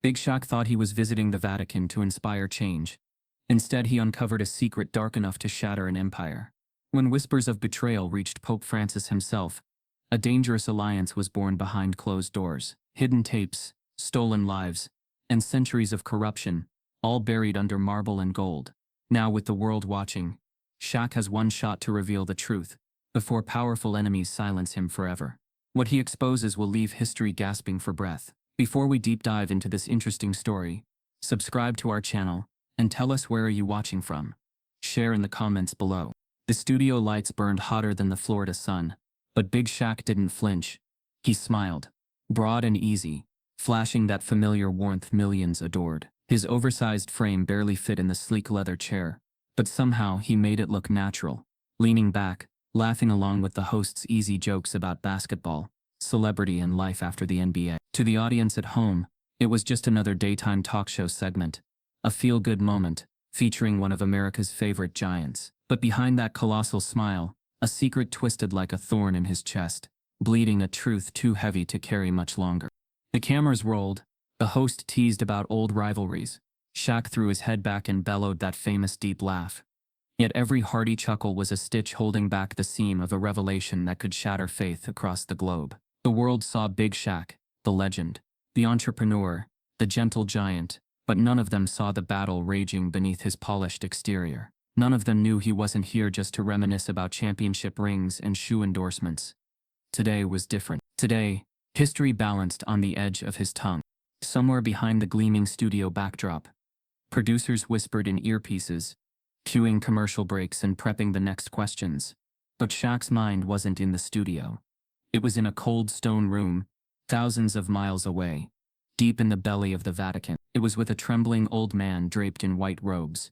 Big Shaq thought he was visiting the Vatican to inspire change. Instead, he uncovered a secret dark enough to shatter an empire. When whispers of betrayal reached Pope Francis himself, a dangerous alliance was born behind closed doors. Hidden tapes, stolen lives, and centuries of corruption, all buried under marble and gold. Now, with the world watching, Shaq has one shot to reveal the truth, before powerful enemies silence him forever. What he exposes will leave history gasping for breath. Before we deep dive into this interesting story, subscribe to our channel, and tell us where are you watching from. Share in the comments below. The studio lights burned hotter than the Florida sun, but Big Shaq didn't flinch. He smiled, broad and easy, flashing that familiar warmth millions adored. His oversized frame barely fit in the sleek leather chair, but somehow he made it look natural. Leaning back, laughing along with the host's easy jokes about basketball, celebrity, and life after the NBA. To the audience at home, it was just another daytime talk show segment, a feel-good moment, featuring one of America's favorite giants. But behind that colossal smile, a secret twisted like a thorn in his chest, bleeding a truth too heavy to carry much longer. The cameras rolled, the host teased about old rivalries. Shaq threw his head back and bellowed that famous deep laugh. Yet every hearty chuckle was a stitch holding back the seam of a revelation that could shatter faith across the globe. The world saw Big Shaq, the legend, the entrepreneur, the gentle giant, but none of them saw the battle raging beneath his polished exterior. None of them knew he wasn't here just to reminisce about championship rings and shoe endorsements. Today was different. Today, history balanced on the edge of his tongue. Somewhere behind the gleaming studio backdrop, producers whispered in earpieces, cueing commercial breaks and prepping the next questions. But Shaq's mind wasn't in the studio. It was in a cold stone room, thousands of miles away, deep in the belly of the Vatican. It was with a trembling old man draped in white robes,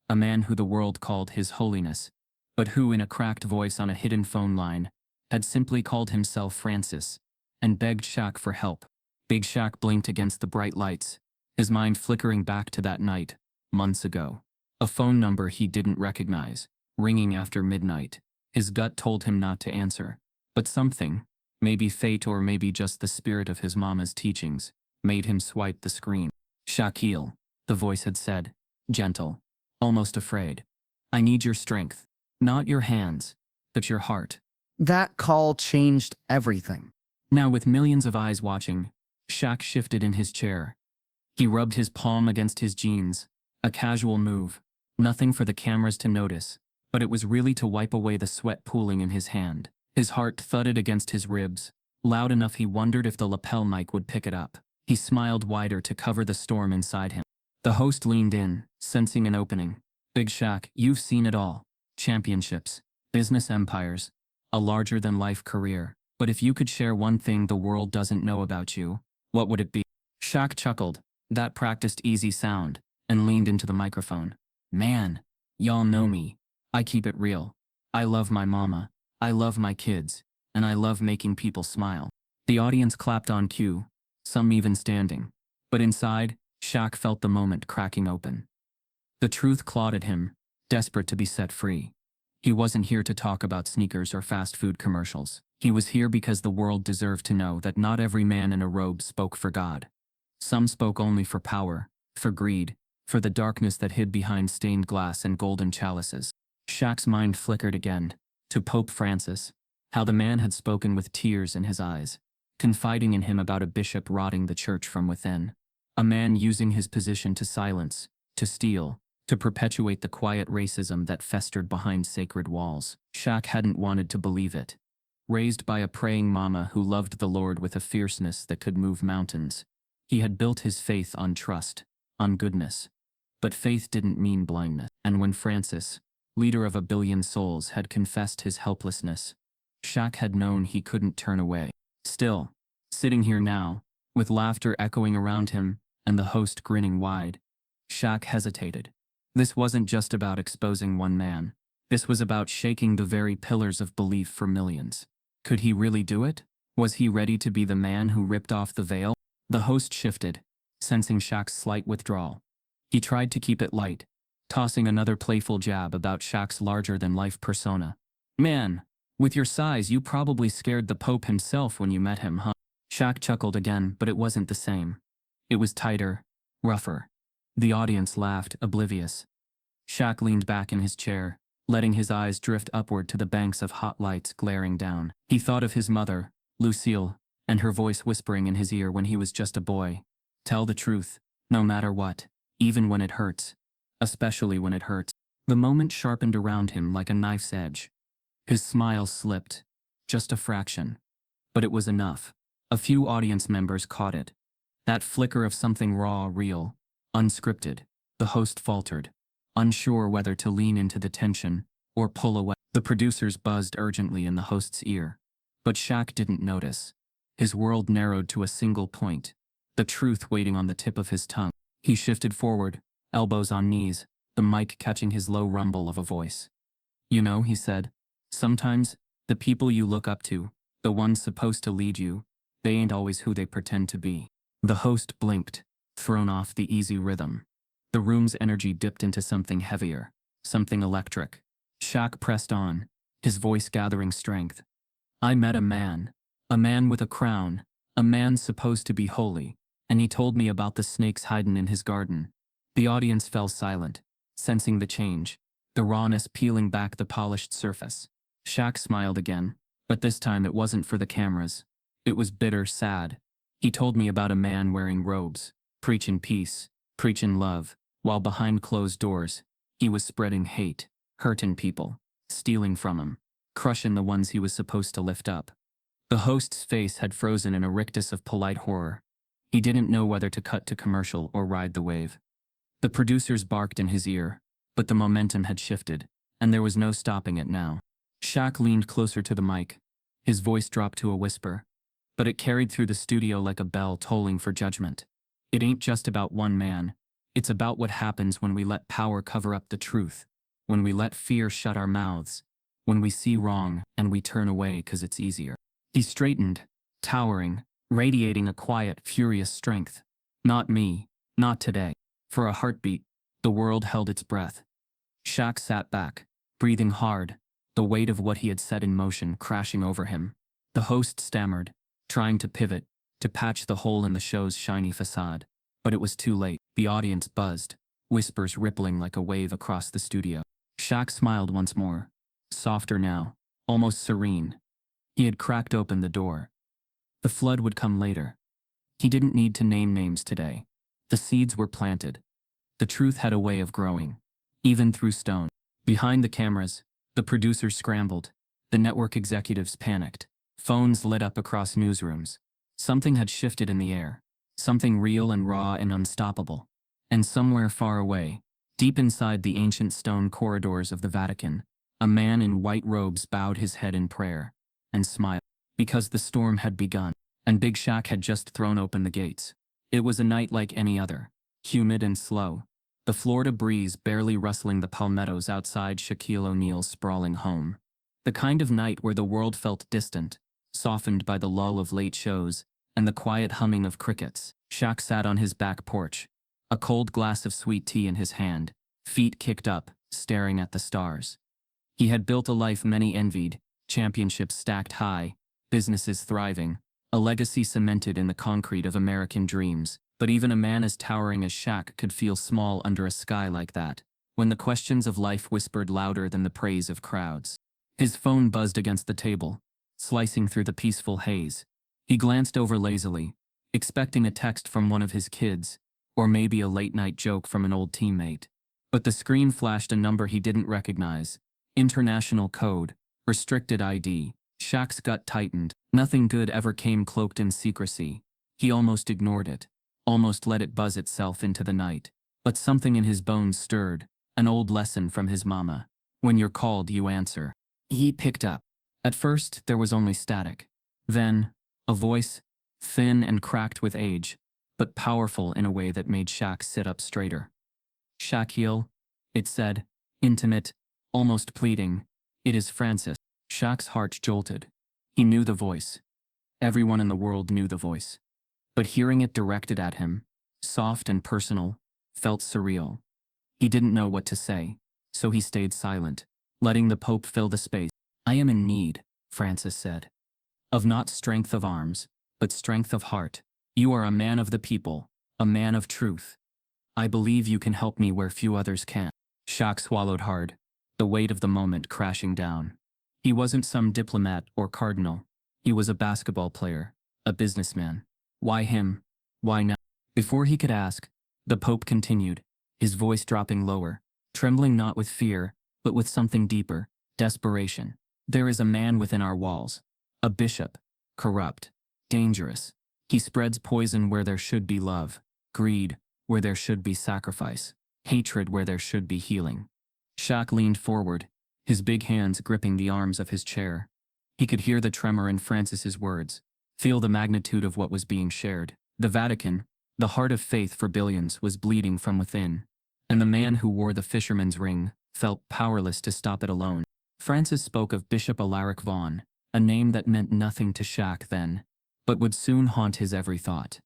a man who the world called His Holiness, but who, in a cracked voice on a hidden phone line, had simply called himself Francis, and begged Shaq for help. Big Shaq blinked against the bright lights, his mind flickering back to that night, months ago. A phone number he didn't recognize, ringing after midnight. His gut told him not to answer. But something, maybe fate or maybe just the spirit of his mama's teachings, made him swipe the screen. "Shaquille," the voice had said, gentle, almost afraid. "I need your strength. Not your hands, but your heart." That call changed everything. Now, with millions of eyes watching, Shaq shifted in his chair. He rubbed his palm against his jeans, a casual move, nothing for the cameras to notice, but it was really to wipe away the sweat pooling in his hand. His heart thudded against his ribs, loud enough he wondered if the lapel mic would pick it up. He smiled wider to cover the storm inside him. The host leaned in, sensing an opening. "Big Shaq, you've seen it all. Championships, business empires, a larger-than-life career. But if you could share one thing the world doesn't know about you, what would it be?" Shaq chuckled, that practiced easy sound, and leaned into the microphone. "Man, y'all know me. I keep it real. I love my mama. I love my kids, and I love making people smile." The audience clapped on cue, some even standing. But inside, Shaq felt the moment cracking open. The truth clawed at him, desperate to be set free. He wasn't here to talk about sneakers or fast food commercials. He was here because the world deserved to know that not every man in a robe spoke for God. Some spoke only for power, for greed, for the darkness that hid behind stained glass and golden chalices. Shaq's mind flickered again, to Pope Francis, how the man had spoken with tears in his eyes, confiding in him about a bishop rotting the church from within. A man using his position to silence, to steal, to perpetuate the quiet racism that festered behind sacred walls. Shaq hadn't wanted to believe it. Raised by a praying mama who loved the Lord with a fierceness that could move mountains, he had built his faith on trust, on goodness. But faith didn't mean blindness. And when Francis, leader of 1 billion souls, had confessed his helplessness, Shaq had known he couldn't turn away. Still, sitting here now, with laughter echoing around him, and the host grinning wide, Shaq hesitated. This wasn't just about exposing one man. This was about shaking the very pillars of belief for millions. Could he really do it? Was he ready to be the man who ripped off the veil? The host shifted, sensing Shaq's slight withdrawal. He tried to keep it light, tossing another playful jab about Shaq's larger-than-life persona. "Man, with your size you probably scared the Pope himself when you met him, huh?" Shaq chuckled again, but it wasn't the same. It was tighter, rougher. The audience laughed, oblivious. Shaq leaned back in his chair, letting his eyes drift upward to the banks of hot lights glaring down. He thought of his mother, Lucille, and her voice whispering in his ear when he was just a boy. Tell the truth, no matter what, even when it hurts. Especially when it hurts. The moment sharpened around him like a knife's edge. His smile slipped. Just a fraction. But it was enough. A few audience members caught it. That flicker of something raw, real, unscripted. The host faltered, unsure whether to lean into the tension or pull away. The producers buzzed urgently in the host's ear. But Shaq didn't notice. His world narrowed to a single point, the truth waiting on the tip of his tongue. He shifted forward, elbows on knees, the mic catching his low rumble of a voice. You know, he said, sometimes, the people you look up to, the ones supposed to lead you, they ain't always who they pretend to be. The host blinked, thrown off the easy rhythm. The room's energy dipped into something heavier, something electric. Shaq pressed on, his voice gathering strength. I met a man with a crown, a man supposed to be holy, and he told me about the snakes hidin' in his garden. The audience fell silent, sensing the change, the rawness peeling back the polished surface. Shaq smiled again, but this time it wasn't for the cameras. It was bitter, sad. He told me about a man wearing robes, preaching peace, preaching love, while behind closed doors, he was spreading hate, hurting people, stealing from them, crushing the ones he was supposed to lift up. The host's face had frozen in a rictus of polite horror. He didn't know whether to cut to commercial or ride the wave. The producers barked in his ear, but the momentum had shifted, and there was no stopping it now. Shaq leaned closer to the mic. His voice dropped to a whisper, but it carried through the studio like a bell tolling for judgment. It ain't just about one man. It's about what happens when we let power cover up the truth, when we let fear shut our mouths, when we see wrong and we turn away 'cause it's easier. He straightened, towering, radiating a quiet, furious strength. Not me, not today. For a heartbeat, the world held its breath. Shaq sat back, breathing hard, the weight of what he had set in motion crashing over him. The host stammered, trying to pivot, to patch the hole in the show's shiny facade. But it was too late. The audience buzzed, whispers rippling like a wave across the studio. Shaq smiled once more, softer now, almost serene. He had cracked open the door. The flood would come later. He didn't need to name names today. The seeds were planted. The truth had a way of growing, even through stone. Behind the cameras, the producers scrambled. The network executives panicked. Phones lit up across newsrooms. Something had shifted in the air. Something real and raw and unstoppable. And somewhere far away, deep inside the ancient stone corridors of the Vatican, a man in white robes bowed his head in prayer and smiled, because the storm had begun, and Big Shaq had just thrown open the gates. It was a night like any other, humid and slow, the Florida breeze barely rustling the palmettos outside Shaquille O'Neal's sprawling home. The kind of night where the world felt distant, softened by the lull of late shows and the quiet humming of crickets. Shaq sat on his back porch, a cold glass of sweet tea in his hand, feet kicked up, staring at the stars. He had built a life many envied, championships stacked high, businesses thriving, a legacy cemented in the concrete of American dreams. But even a man as towering as Shaq could feel small under a sky like that, when the questions of life whispered louder than the praise of crowds. His phone buzzed against the table, slicing through the peaceful haze. He glanced over lazily, expecting a text from one of his kids, or maybe a late-night joke from an old teammate. But the screen flashed a number he didn't recognize. International code, restricted ID. Shaq's gut tightened. Nothing good ever came cloaked in secrecy. He almost ignored it, almost let it buzz itself into the night. But something in his bones stirred, an old lesson from his mama. When you're called, you answer. He picked up. At first, there was only static. Then, a voice, thin and cracked with age, but powerful in a way that made Shaq sit up straighter. Shaquille, it said, intimate, almost pleading. It is Francis. Shaq's heart jolted. He knew the voice. Everyone in the world knew the voice. But hearing it directed at him, soft and personal, felt surreal. He didn't know what to say, so he stayed silent, letting the Pope fill the space. I am in need, Francis said. Of not strength of arms, but strength of heart. You are a man of the people, A man of truth. I believe you can help me where few others can. Shaq swallowed hard, the weight of the moment crashing down. He wasn't some diplomat or cardinal. He was a basketball player, a businessman. Why him? Why now? Before he could ask, the Pope continued, his voice dropping lower, trembling not with fear, but with something deeper, desperation. There is a man within our walls. A bishop. Corrupt. Dangerous. He spreads poison where there should be love. Greed where there should be sacrifice. Hatred where there should be healing. Shaq leaned forward, his big hands gripping the arms of his chair. He could hear the tremor in Francis's words, feel the magnitude of what was being shared. The Vatican, the heart of faith for billions, was bleeding from within, and the man who wore the fisherman's ring felt powerless to stop it alone. Francis spoke of Bishop Alaric Vaughan, a name that meant nothing to Shaq then, but would soon haunt his every thought.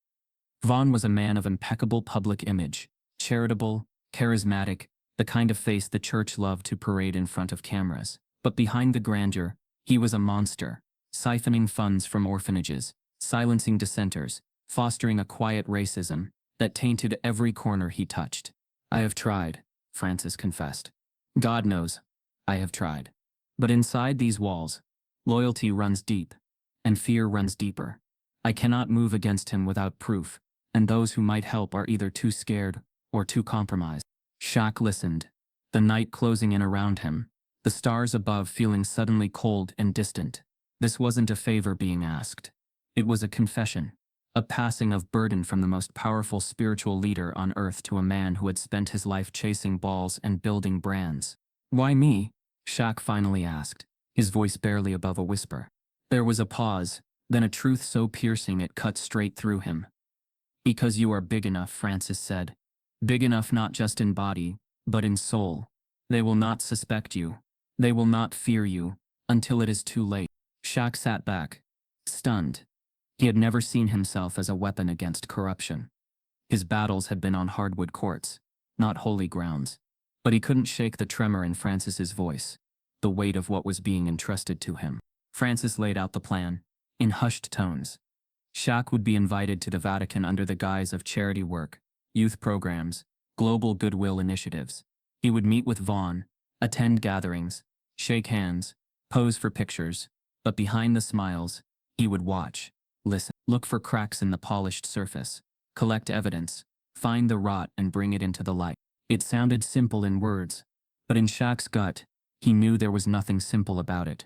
Vaughan was a man of impeccable public image, charitable, charismatic, the kind of face the church loved to parade in front of cameras. But behind the grandeur, he was a monster, siphoning funds from orphanages, silencing dissenters, fostering a quiet racism that tainted every corner he touched. I have tried, Francis confessed. God knows, I have tried. But inside these walls, loyalty runs deep, and fear runs deeper. I cannot move against him without proof, and those who might help are either too scared or too compromised. Shaq listened, the night closing in around him, the stars above feeling suddenly cold and distant. This wasn't a favor being asked. It was a confession, a passing of burden from the most powerful spiritual leader on earth to a man who had spent his life chasing balls and building brands. Why me? Shaq finally asked, his voice barely above a whisper. There was a pause, then a truth so piercing it cut straight through him. Because you are big enough, Francis said. Big enough not just in body, but in soul. They will not suspect you. They will not fear you, until it is too late. Shaq sat back, stunned. He had never seen himself as a weapon against corruption. His battles had been on hardwood courts, not holy grounds. But he couldn't shake the tremor in Francis's voice, the weight of what was being entrusted to him. Francis laid out the plan, in hushed tones. Shaq would be invited to the Vatican under the guise of charity work, youth programs, global goodwill initiatives. He would meet with Vaughan, attend gatherings, shake hands, pose for pictures, but behind the smiles, he would watch, listen, look for cracks in the polished surface, collect evidence, find the rot and bring it into the light. It sounded simple in words, but in Shaq's gut, he knew there was nothing simple about it.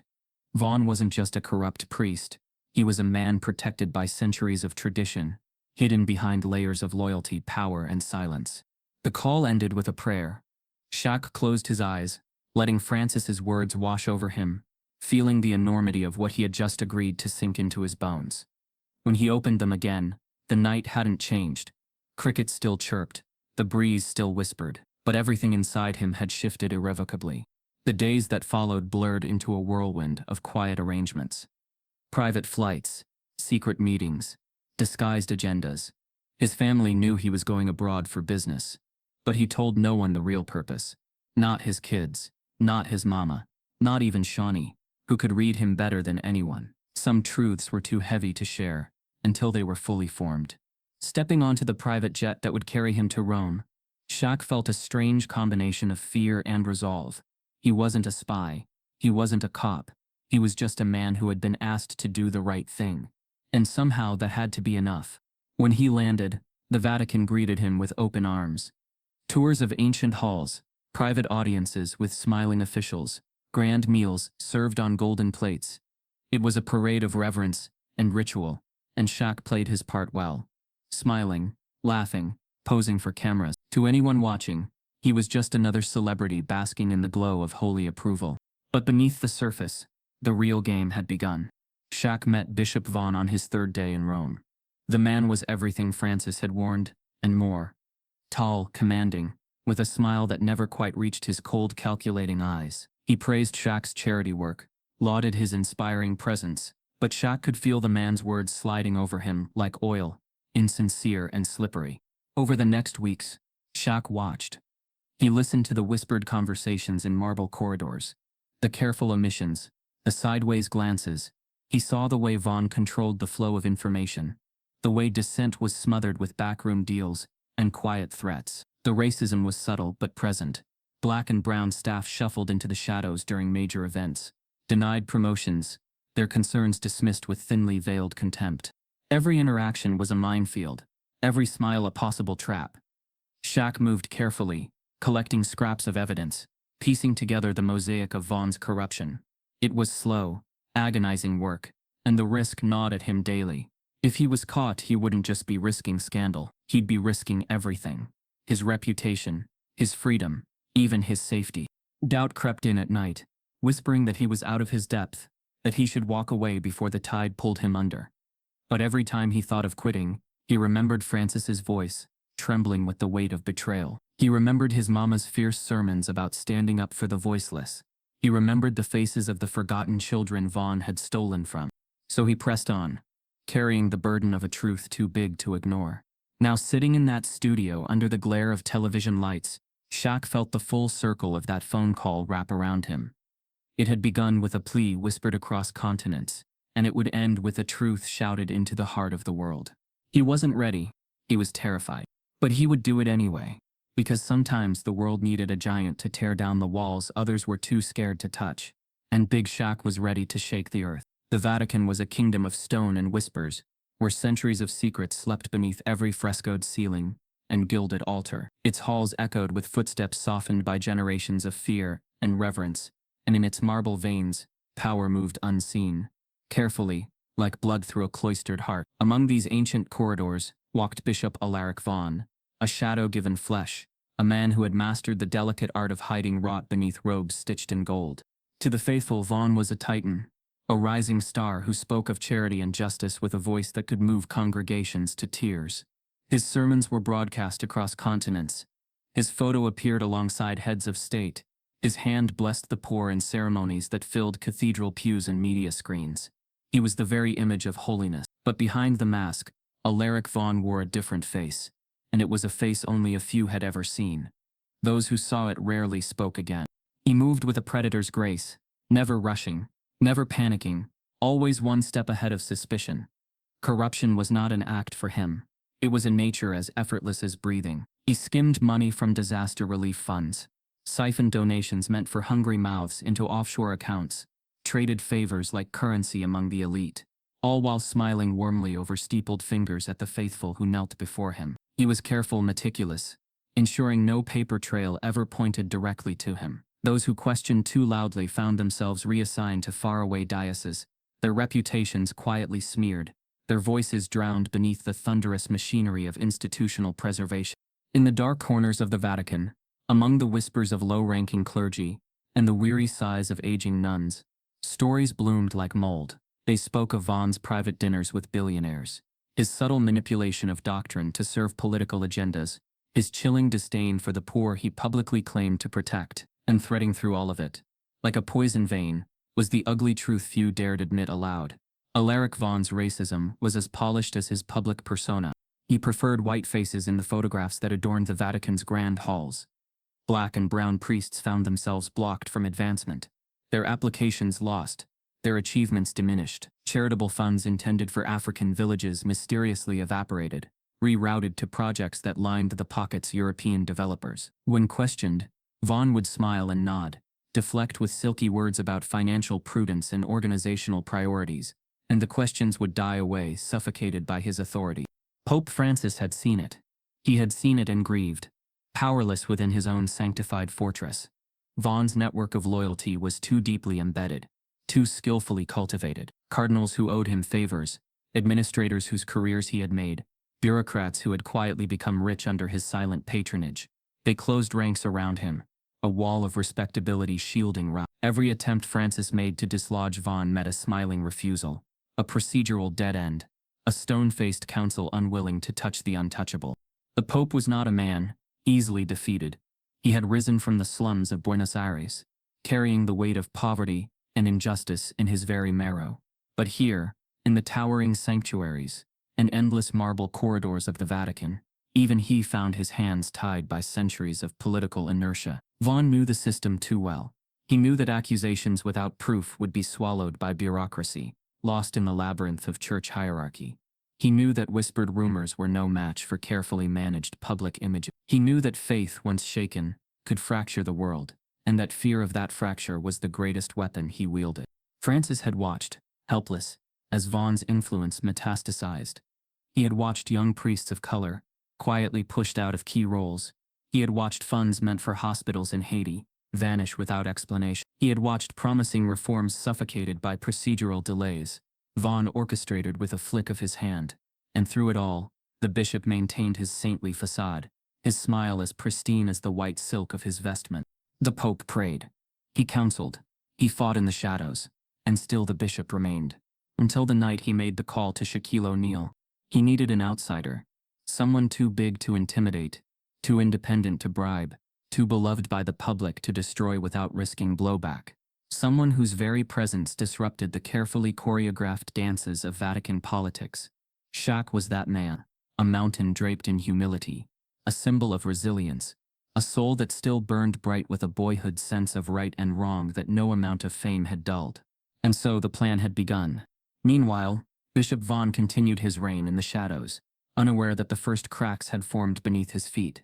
Vaughan wasn't just a corrupt priest, he was a man protected by centuries of tradition, hidden behind layers of loyalty, power, and silence. The call ended with a prayer. Shaq closed his eyes, letting Francis's words wash over him, feeling the enormity of what he had just agreed to sink into his bones. When he opened them again, the night hadn't changed. Crickets still chirped, the breeze still whispered, but everything inside him had shifted irrevocably. The days that followed blurred into a whirlwind of quiet arrangements. Private flights, secret meetings, disguised agendas. His family knew he was going abroad for business, but he told no one the real purpose. Not his kids, not his mama, not even Shawnee, who could read him better than anyone. Some truths were too heavy to share, until they were fully formed. Stepping onto the private jet that would carry him to Rome, Shaq felt a strange combination of fear and resolve. He wasn't a spy. He wasn't a cop. He was just a man who had been asked to do the right thing. And somehow that had to be enough. When he landed, the Vatican greeted him with open arms. Tours of ancient halls, private audiences with smiling officials, grand meals served on golden plates. It was a parade of reverence and ritual, and Shaq played his part well. Smiling, laughing, posing for cameras. To anyone watching, he was just another celebrity basking in the glow of holy approval. But beneath the surface, the real game had begun. Shaq met Bishop Vaughan on his third day in Rome. The man was everything Francis had warned, and more. Tall, commanding, with a smile that never quite reached his cold, calculating eyes. He praised Shaq's charity work, lauded his inspiring presence, but Shaq could feel the man's words sliding over him like oil, insincere and slippery. Over the next weeks, Shaq watched. He listened to the whispered conversations in marble corridors, the careful omissions, the sideways glances. He saw the way Vaughan controlled the flow of information, The way dissent was smothered with backroom deals and quiet threats. The racism was subtle but present. Black and brown staff shuffled into the shadows during major events, denied promotions, their concerns dismissed with thinly veiled contempt. Every interaction was a minefield, every smile a possible trap. Shaq moved carefully, collecting scraps of evidence, piecing together the mosaic of Vaughn's corruption. It was slow, agonizing work, and the risk gnawed at him daily. If he was caught, he wouldn't just be risking scandal, he'd be risking everything. His reputation, his freedom, even his safety. Doubt crept in at night, whispering that he was out of his depth, that he should walk away before the tide pulled him under. But every time he thought of quitting, he remembered Francis's voice, trembling with the weight of betrayal. He remembered his mama's fierce sermons about standing up for the voiceless. He remembered the faces of the forgotten children Vaughn had stolen from. So he pressed on, carrying the burden of a truth too big to ignore. Now sitting in that studio under the glare of television lights, Shaq felt the full circle of that phone call wrap around him. It had begun with a plea whispered across continents, and it would end with a truth shouted into the heart of the world. He wasn't ready, he was terrified. But he would do it anyway, because sometimes the world needed a giant to tear down the walls others were too scared to touch, and Big Shaq was ready to shake the earth. The Vatican was a kingdom of stone and whispers, where centuries of secrets slept beneath every frescoed ceiling and gilded altar. Its halls echoed with footsteps softened by generations of fear and reverence, and in its marble veins, power moved unseen, carefully, like blood through a cloistered heart. Among these ancient corridors walked Bishop Alaric Vaughan, a shadow-given flesh, a man who had mastered the delicate art of hiding wrought beneath robes stitched in gold. To the faithful, Vaughan was a titan, a rising star who spoke of charity and justice with a voice that could move congregations to tears. His sermons were broadcast across continents. His photo appeared alongside heads of state. His hand blessed the poor in ceremonies that filled cathedral pews and media screens. He was the very image of holiness. But behind the mask, Alaric Vaughan wore a different face, and it was a face only a few had ever seen. Those who saw it rarely spoke again. He moved with a predator's grace, never rushing, never panicking, always one step ahead of suspicion. Corruption was not an act for him. It was a nature as effortless as breathing. He skimmed money from disaster relief funds, siphoned donations meant for hungry mouths into offshore accounts, traded favors like currency among the elite, all while smiling warmly over steepled fingers at the faithful who knelt before him. He was careful, meticulous, ensuring no paper trail ever pointed directly to him. Those who questioned too loudly found themselves reassigned to faraway dioceses, their reputations quietly smeared, their voices drowned beneath the thunderous machinery of institutional preservation. In the dark corners of the Vatican, among the whispers of low-ranking clergy and the weary sighs of aging nuns, stories bloomed like mold. They spoke of Vaughan's private dinners with billionaires, his subtle manipulation of doctrine to serve political agendas, his chilling disdain for the poor he publicly claimed to protect, and threading through all of it, like a poison vein, was the ugly truth few dared admit aloud. Alaric Vaughan's racism was as polished as his public persona. He preferred white faces in the photographs that adorned the Vatican's grand halls. Black and brown priests found themselves blocked from advancement, their applications lost, their achievements diminished. Charitable funds intended for African villages mysteriously evaporated, rerouted to projects that lined the pockets European developers. When questioned, Vaughan would smile and nod, deflect with silky words about financial prudence and organizational priorities, and the questions would die away suffocated by his authority. Pope Francis had seen it. He had seen it and grieved, powerless within his own sanctified fortress. Vaughan's network of loyalty was too deeply embedded, too skillfully cultivated. Cardinals who owed him favors, administrators whose careers he had made, bureaucrats who had quietly become rich under his silent patronage. They closed ranks around him, a wall of respectability shielding Ra. Every attempt Francis made to dislodge Vaughan met a smiling refusal, a procedural dead end, a stone-faced council unwilling to touch the untouchable. The Pope was not a man, easily defeated. He had risen from the slums of Buenos Aires, carrying the weight of poverty and injustice in his very marrow. But here, in the towering sanctuaries and endless marble corridors of the Vatican, even he found his hands tied by centuries of political inertia. Vaughan knew the system too well. He knew that accusations without proof would be swallowed by bureaucracy, lost in the labyrinth of church hierarchy. He knew that whispered rumors were no match for carefully managed public images. He knew that faith, once shaken, could fracture the world, and that fear of that fracture was the greatest weapon he wielded. Francis had watched, helpless, as Vaughn's influence metastasized. He had watched young priests of color, quietly pushed out of key roles. He had watched funds meant for hospitals in Haiti vanish without explanation. He had watched promising reforms suffocated by procedural delays. Vaughan orchestrated with a flick of his hand, and through it all, the bishop maintained his saintly facade, his smile as pristine as the white silk of his vestment. The Pope prayed. He counseled. He fought in the shadows, and still the bishop remained. Until the night he made the call to Shaquille O'Neal. He needed an outsider, someone too big to intimidate, too independent to bribe, too beloved by the public to destroy without risking blowback. Someone whose very presence disrupted the carefully choreographed dances of Vatican politics. Shaq was that man, a mountain draped in humility, a symbol of resilience, a soul that still burned bright with a boyhood sense of right and wrong that no amount of fame had dulled. And so the plan had begun. Meanwhile, Bishop Vaughan continued his reign in the shadows, unaware that the first cracks had formed beneath his feet.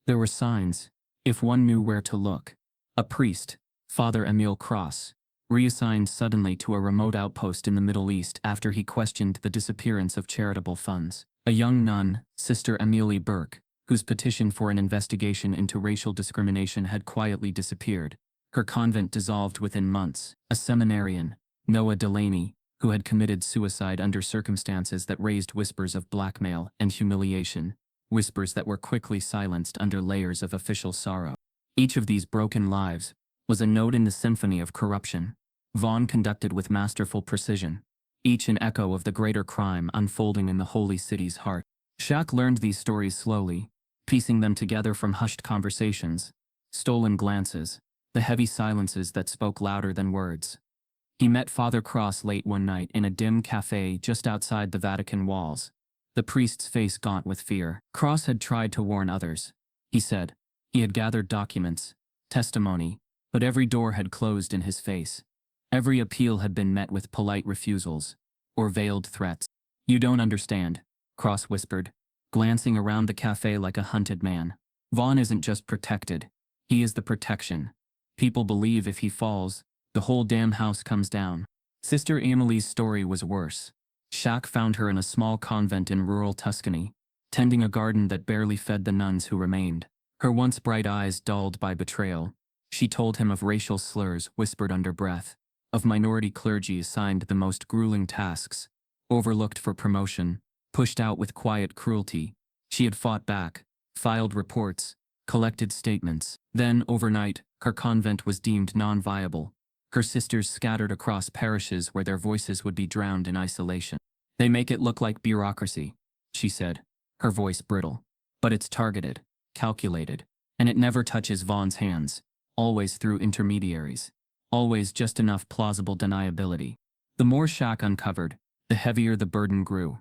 There were signs, if one knew where to look. A priest, Father Emile Cross, reassigned suddenly to a remote outpost in the Middle East after he questioned the disappearance of charitable funds. A young nun, Sister Amelie Burke, whose petition for an investigation into racial discrimination had quietly disappeared. Her convent dissolved within months. A seminarian, Noah Delaney, who had committed suicide under circumstances that raised whispers of blackmail and humiliation, whispers that were quickly silenced under layers of official sorrow. Each of these broken lives was a note in the symphony of corruption. Vaughan conducted with masterful precision, each an echo of the greater crime unfolding in the holy city's heart. Shaq learned these stories slowly, piecing them together from hushed conversations, stolen glances, the heavy silences that spoke louder than words. He met Father Cross late one night in a dim cafe just outside the Vatican walls, the priest's face gaunt with fear. Cross had tried to warn others, he said. He had gathered documents, testimony, but every door had closed in his face. Every appeal had been met with polite refusals, or veiled threats. "You don't understand," Cross whispered, glancing around the cafe like a hunted man. "Vaughan isn't just protected, he is the protection. People believe if he falls, the whole damn house comes down." Sister Amelie's story was worse. Shaq found her in a small convent in rural Tuscany, tending a garden that barely fed the nuns who remained. Her once bright eyes dulled by betrayal, she told him of racial slurs whispered under breath, of minority clergy assigned the most grueling tasks, overlooked for promotion, pushed out with quiet cruelty. She had fought back, filed reports, collected statements. Then, overnight, her convent was deemed non-viable. Her sisters scattered across parishes where their voices would be drowned in isolation. "They make it look like bureaucracy," she said, her voice brittle. "But it's targeted, calculated, and it never touches Vaughan's hands, always through intermediaries, always just enough plausible deniability." The more Shaq uncovered, the heavier the burden grew.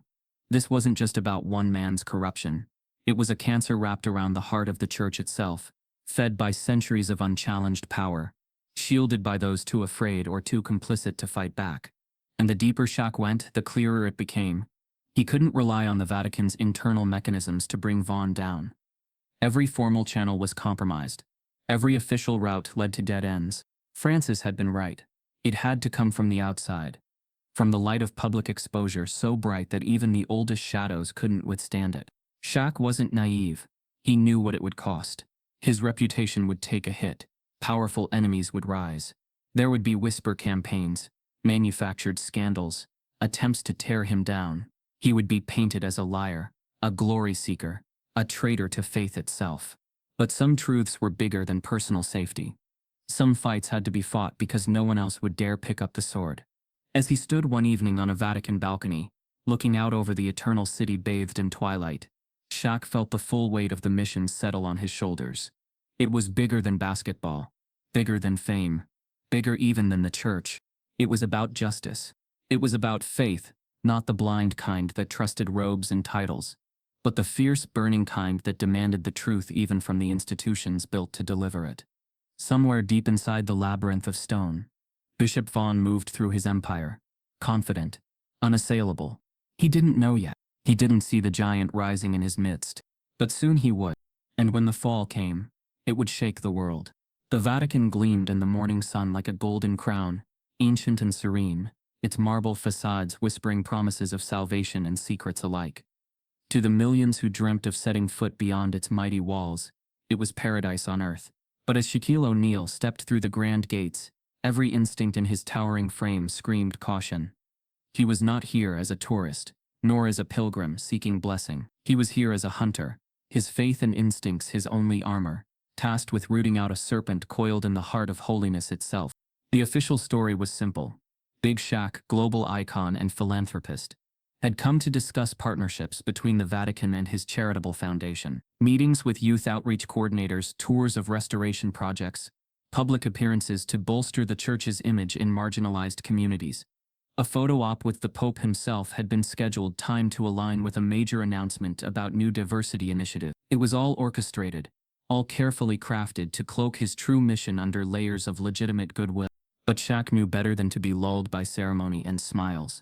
This wasn't just about one man's corruption. It was a cancer wrapped around the heart of the church itself, fed by centuries of unchallenged power, shielded by those too afraid or too complicit to fight back. And the deeper Shaq went, the clearer it became. He couldn't rely on the Vatican's internal mechanisms to bring Vaughan down. Every formal channel was compromised. Every official route led to dead ends. Francis had been right. It had to come from the outside, from the light of public exposure so bright that even the oldest shadows couldn't withstand it. Shaq wasn't naive. He knew what it would cost. His reputation would take a hit. Powerful enemies would rise. There would be whisper campaigns, manufactured scandals, attempts to tear him down. He would be painted as a liar, a glory seeker, a traitor to faith itself. But some truths were bigger than personal safety. Some fights had to be fought because no one else would dare pick up the sword. As he stood one evening on a Vatican balcony, looking out over the eternal city bathed in twilight, Shaq felt the full weight of the mission settle on his shoulders. It was bigger than basketball, bigger than fame, bigger even than the church. It was about justice. It was about faith, not the blind kind that trusted robes and titles, but the fierce, burning kind that demanded the truth even from the institutions built to deliver it. Somewhere deep inside the labyrinth of stone, Bishop Vaughan moved through his empire, confident, unassailable. He didn't know yet, He didn't see the giant rising in his midst. But soon he would. And when the fall came, it would shake the world. The Vatican gleamed in the morning sun like a golden crown, ancient and serene, its marble facades whispering promises of salvation and secrets alike. To the millions who dreamt of setting foot beyond its mighty walls, it was paradise on earth. But as Shaquille O'Neal stepped through the grand gates, every instinct in his towering frame screamed caution. He was not here as a tourist, nor as a pilgrim seeking blessing. He was here as a hunter, his faith and instincts his only armor, tasked with rooting out a serpent coiled in the heart of holiness itself. The official story was simple. Big Shaq, global icon and philanthropist, had come to discuss partnerships between the Vatican and his charitable foundation. Meetings with youth outreach coordinators, tours of restoration projects, public appearances to bolster the church's image in marginalized communities. A photo op with the Pope himself had been scheduled timed to align with a major announcement about new diversity initiative. It was all orchestrated, all carefully crafted to cloak his true mission under layers of legitimate goodwill. But Shaq knew better than to be lulled by ceremony and smiles.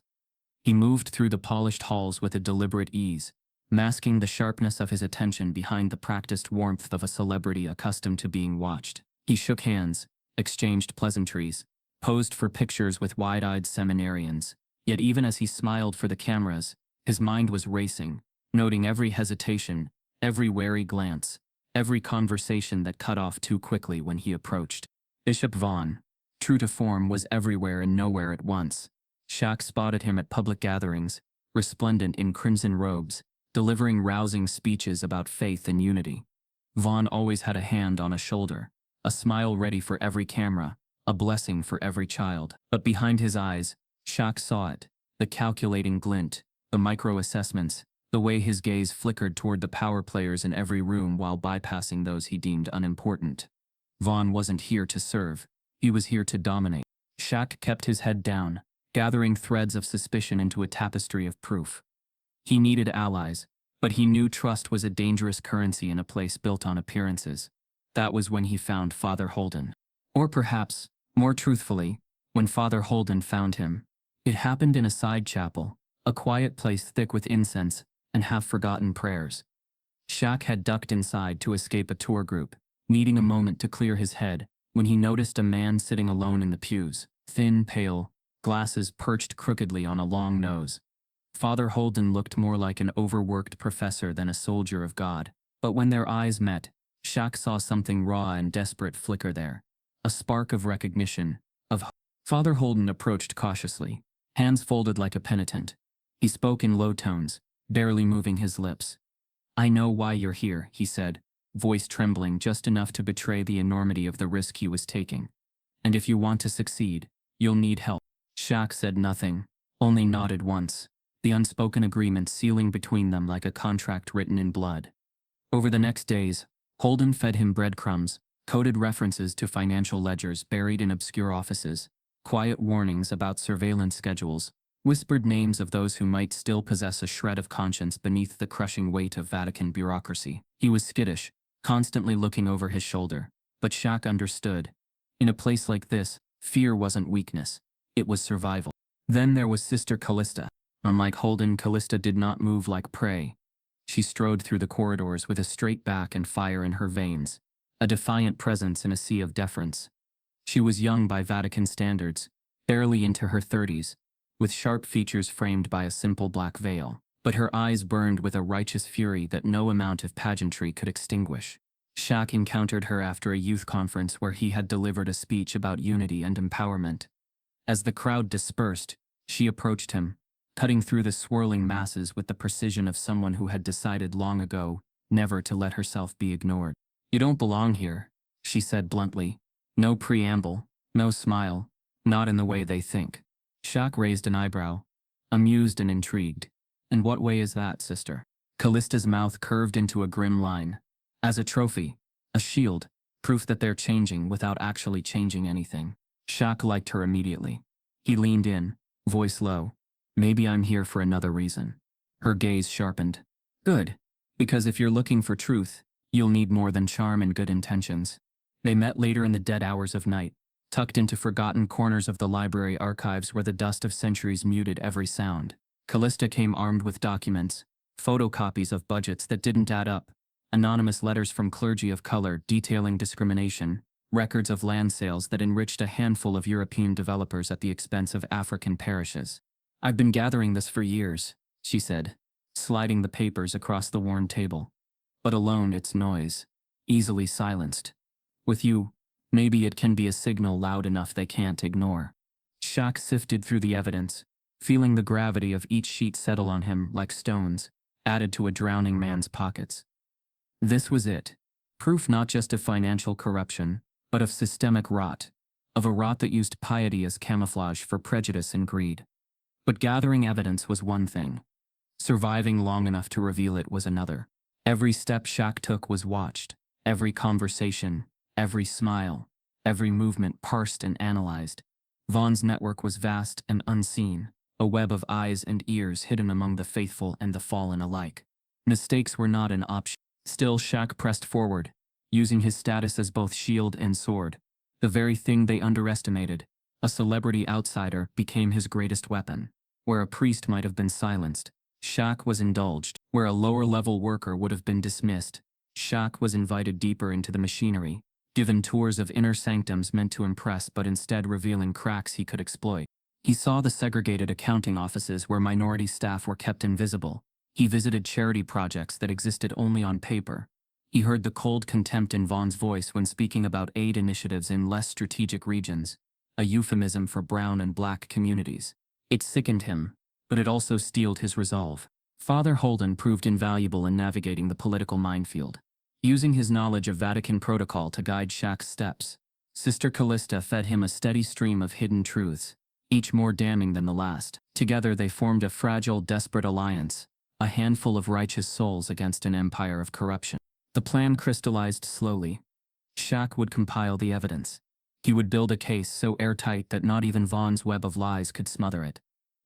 He moved through the polished halls with a deliberate ease, masking the sharpness of his attention behind the practiced warmth of a celebrity accustomed to being watched. He shook hands, exchanged pleasantries, posed for pictures with wide-eyed seminarians. Yet even as he smiled for the cameras, his mind was racing, noting every hesitation, every wary glance, every conversation that cut off too quickly when he approached. Bishop Vaughn, true to form, was everywhere and nowhere at once. Shaq spotted him at public gatherings, resplendent in crimson robes, delivering rousing speeches about faith and unity. Vaughn always had a hand on a shoulder, a smile ready for every camera, a blessing for every child. But behind his eyes, Shaq saw it, the calculating glint, the micro-assessments, the way his gaze flickered toward the power players in every room while bypassing those he deemed unimportant. Vaughn wasn't here to serve, he was here to dominate. Shaq kept his head down, gathering threads of suspicion into a tapestry of proof. He needed allies, but he knew trust was a dangerous currency in a place built on appearances. That was when he found Father Holden. Or perhaps, more truthfully, when Father Holden found him. It happened in a side chapel, a quiet place thick with incense and half-forgotten prayers. Shaq had ducked inside to escape a tour group, needing a moment to clear his head, when he noticed a man sitting alone in the pews, thin, pale, glasses perched crookedly on a long nose. Father Holden looked more like an overworked professor than a soldier of God. But when their eyes met, Shaq saw something raw and desperate flicker there. A spark of recognition, of hope. Father Holden approached cautiously, hands folded like a penitent. He spoke in low tones, barely moving his lips. "I know why you're here," he said, voice trembling just enough to betray the enormity of the risk he was taking. "And if you want to succeed, you'll need help." Shaq said nothing, only nodded once, the unspoken agreement sealing between them like a contract written in blood. Over the next days, Holden fed him breadcrumbs, coded references to financial ledgers buried in obscure offices, quiet warnings about surveillance schedules, whispered names of those who might still possess a shred of conscience beneath the crushing weight of Vatican bureaucracy. He was skittish, constantly looking over his shoulder, but Shaq understood. In a place like this, fear wasn't weakness, it was survival. Then there was Sister Callista. Unlike Holden, Callista did not move like prey. She strode through the corridors with a straight back and fire in her veins, a defiant presence in a sea of deference. She was young by Vatican standards, barely into her 30s, with sharp features framed by a simple black veil, but her eyes burned with a righteous fury that no amount of pageantry could extinguish. Shaq encountered her after a youth conference where he had delivered a speech about unity and empowerment. As the crowd dispersed, she approached him, cutting through the swirling masses with the precision of someone who had decided long ago never to let herself be ignored. "You don't belong here," she said bluntly. No preamble, no smile, not in the way they think. Shaq raised an eyebrow, amused and intrigued. "And what way is that, sister?" Callista's mouth curved into a grim line. "As a trophy, a shield, proof that they're changing without actually changing anything." Shaq liked her immediately. He leaned in, voice low. "Maybe I'm here for another reason." Her gaze sharpened. "Good. Because if you're looking for truth, you'll need more than charm and good intentions." They met later in the dead hours of night, tucked into forgotten corners of the library archives where the dust of centuries muted every sound. Callista came armed with documents, photocopies of budgets that didn't add up, anonymous letters from clergy of color detailing discrimination, records of land sales that enriched a handful of European developers at the expense of African parishes. "I've been gathering this for years," she said, sliding the papers across the worn table. "But alone it's noise, easily silenced. With you, maybe it can be a signal loud enough they can't ignore." Shaq sifted through the evidence, feeling the gravity of each sheet settle on him like stones, added to a drowning man's pockets. This was it. Proof not just of financial corruption, but of systemic rot, of a rot that used piety as camouflage for prejudice and greed. But gathering evidence was one thing. Surviving long enough to reveal it was another. Every step Shaq took was watched, every conversation, every smile, every movement parsed and analyzed. Vaughn's network was vast and unseen, a web of eyes and ears hidden among the faithful and the fallen alike. Mistakes were not an option. Still, Shaq pressed forward, using his status as both shield and sword. The very thing they underestimated, a celebrity outsider, became his greatest weapon. Where a priest might have been silenced, Shaq was indulged. Where a lower-level worker would have been dismissed, Shaq was invited deeper into the machinery, given tours of inner sanctums meant to impress but instead revealing cracks he could exploit. He saw the segregated accounting offices where minority staff were kept invisible. He visited charity projects that existed only on paper. He heard the cold contempt in Vaughn's voice when speaking about aid initiatives in less strategic regions, a euphemism for brown and black communities. It sickened him, but it also steeled his resolve. Father Holden proved invaluable in navigating the political minefield. Using his knowledge of Vatican protocol to guide Shaq's steps, Sister Callista fed him a steady stream of hidden truths, each more damning than the last. Together they formed a fragile, desperate alliance, a handful of righteous souls against an empire of corruption. The plan crystallized slowly. Shaq would compile the evidence. He would build a case so airtight that not even Vaughn's web of lies could smother it.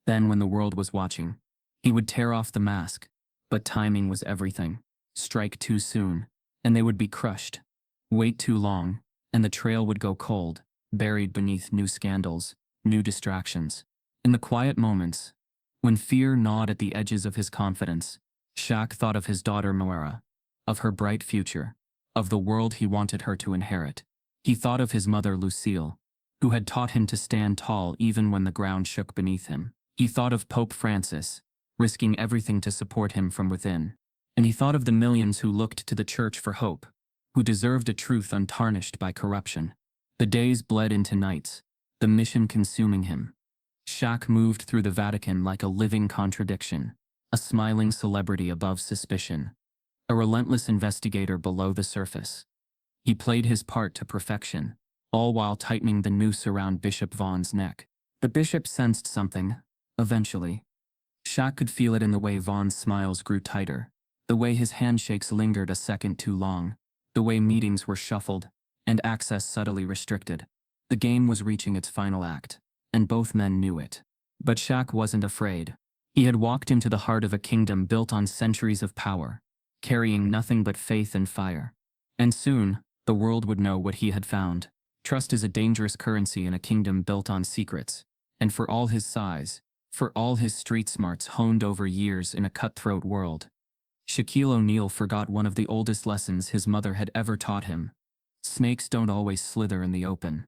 Then, when the world was watching, he would tear off the mask. But timing was everything. Strike too soon, and they would be crushed. Wait too long, and the trail would go cold, buried beneath new scandals, new distractions. In the quiet moments, when fear gnawed at the edges of his confidence, Shaq thought of his daughter Moira, of her bright future, of the world he wanted her to inherit. He thought of his mother Lucille, who had taught him to stand tall even when the ground shook beneath him. He thought of Pope Francis, risking everything to support him from within. And he thought of the millions who looked to the church for hope, who deserved a truth untarnished by corruption. The days bled into nights, the mission consuming him. Shaq moved through the Vatican like a living contradiction, a smiling celebrity above suspicion, a relentless investigator below the surface. He played his part to perfection, all while tightening the noose around Bishop Vaughn's neck. The bishop sensed something, eventually. Shaq could feel it in the way Vaughn's smiles grew tighter, the way his handshakes lingered a second too long, the way meetings were shuffled, and access subtly restricted. The game was reaching its final act, and both men knew it. But Shaq wasn't afraid. He had walked into the heart of a kingdom built on centuries of power, carrying nothing but faith and fire. And soon, the world would know what he had found. Trust is a dangerous currency in a kingdom built on secrets, and for all his size, for all his street smarts honed over years in a cutthroat world, Shaquille O'Neal forgot one of the oldest lessons his mother had ever taught him. Snakes don't always slither in the open.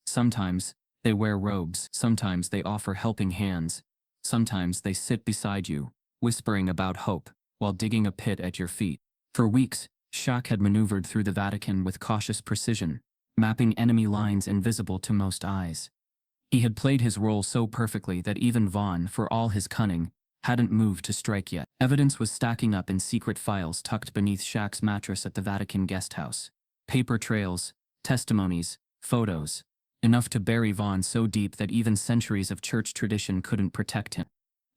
Sometimes, they wear robes. Sometimes they offer helping hands. Sometimes they sit beside you, whispering about hope, while digging a pit at your feet. For weeks, Shaq had maneuvered through the Vatican with cautious precision, mapping enemy lines invisible to most eyes. He had played his role so perfectly that even Vaughn, for all his cunning, hadn't moved to strike yet. Evidence was stacking up in secret files tucked beneath Shaq's mattress at the Vatican guest house. Paper trails, testimonies, photos, enough to bury Vaughn so deep that even centuries of church tradition couldn't protect him.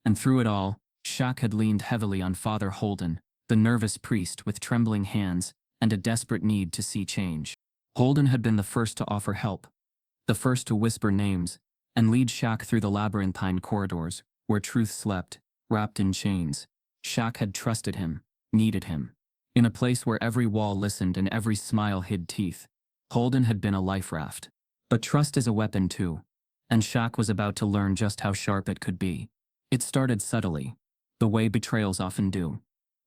And through it all, Shaq had leaned heavily on Father Holden, the nervous priest with trembling hands and a desperate need to see change. Holden had been the first to offer help, the first to whisper names, and lead Shaq through the labyrinthine corridors, where truth slept, wrapped in chains. Shaq had trusted him, needed him. In a place where every wall listened and every smile hid teeth, Holden had been a life raft. But trust is a weapon too, and Shaq was about to learn just how sharp it could be. It started subtly, the way betrayals often do.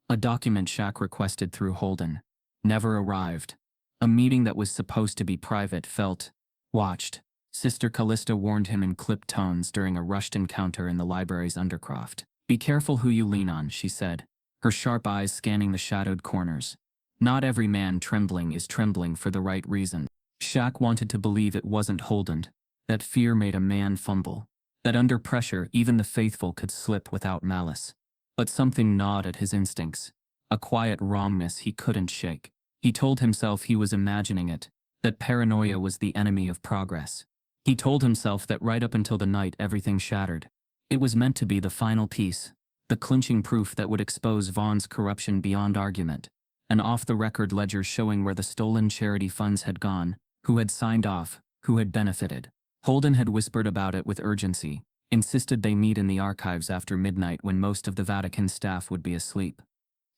A document Shaq requested through Holden never arrived. A meeting that was supposed to be private felt watched. Sister Callista warned him in clipped tones during a rushed encounter in the library's undercroft. "Be careful who you lean on," she said, her sharp eyes scanning the shadowed corners. "Not every man trembling is trembling for the right reason." Shaq wanted to believe it wasn't Holden. That fear made a man fumble. That under pressure even the faithful could slip without malice. But something gnawed at his instincts. A quiet wrongness he couldn't shake. He told himself he was imagining it. That paranoia was the enemy of progress. He told himself that right up until the night everything shattered. It was meant to be the final piece. The clinching proof that would expose Vaughn's corruption beyond argument. An off-the-record ledger showing where the stolen charity funds had gone, who had signed off, who had benefited. Holden had whispered about it with urgency, insisted they meet in the archives after midnight when most of the Vatican staff would be asleep.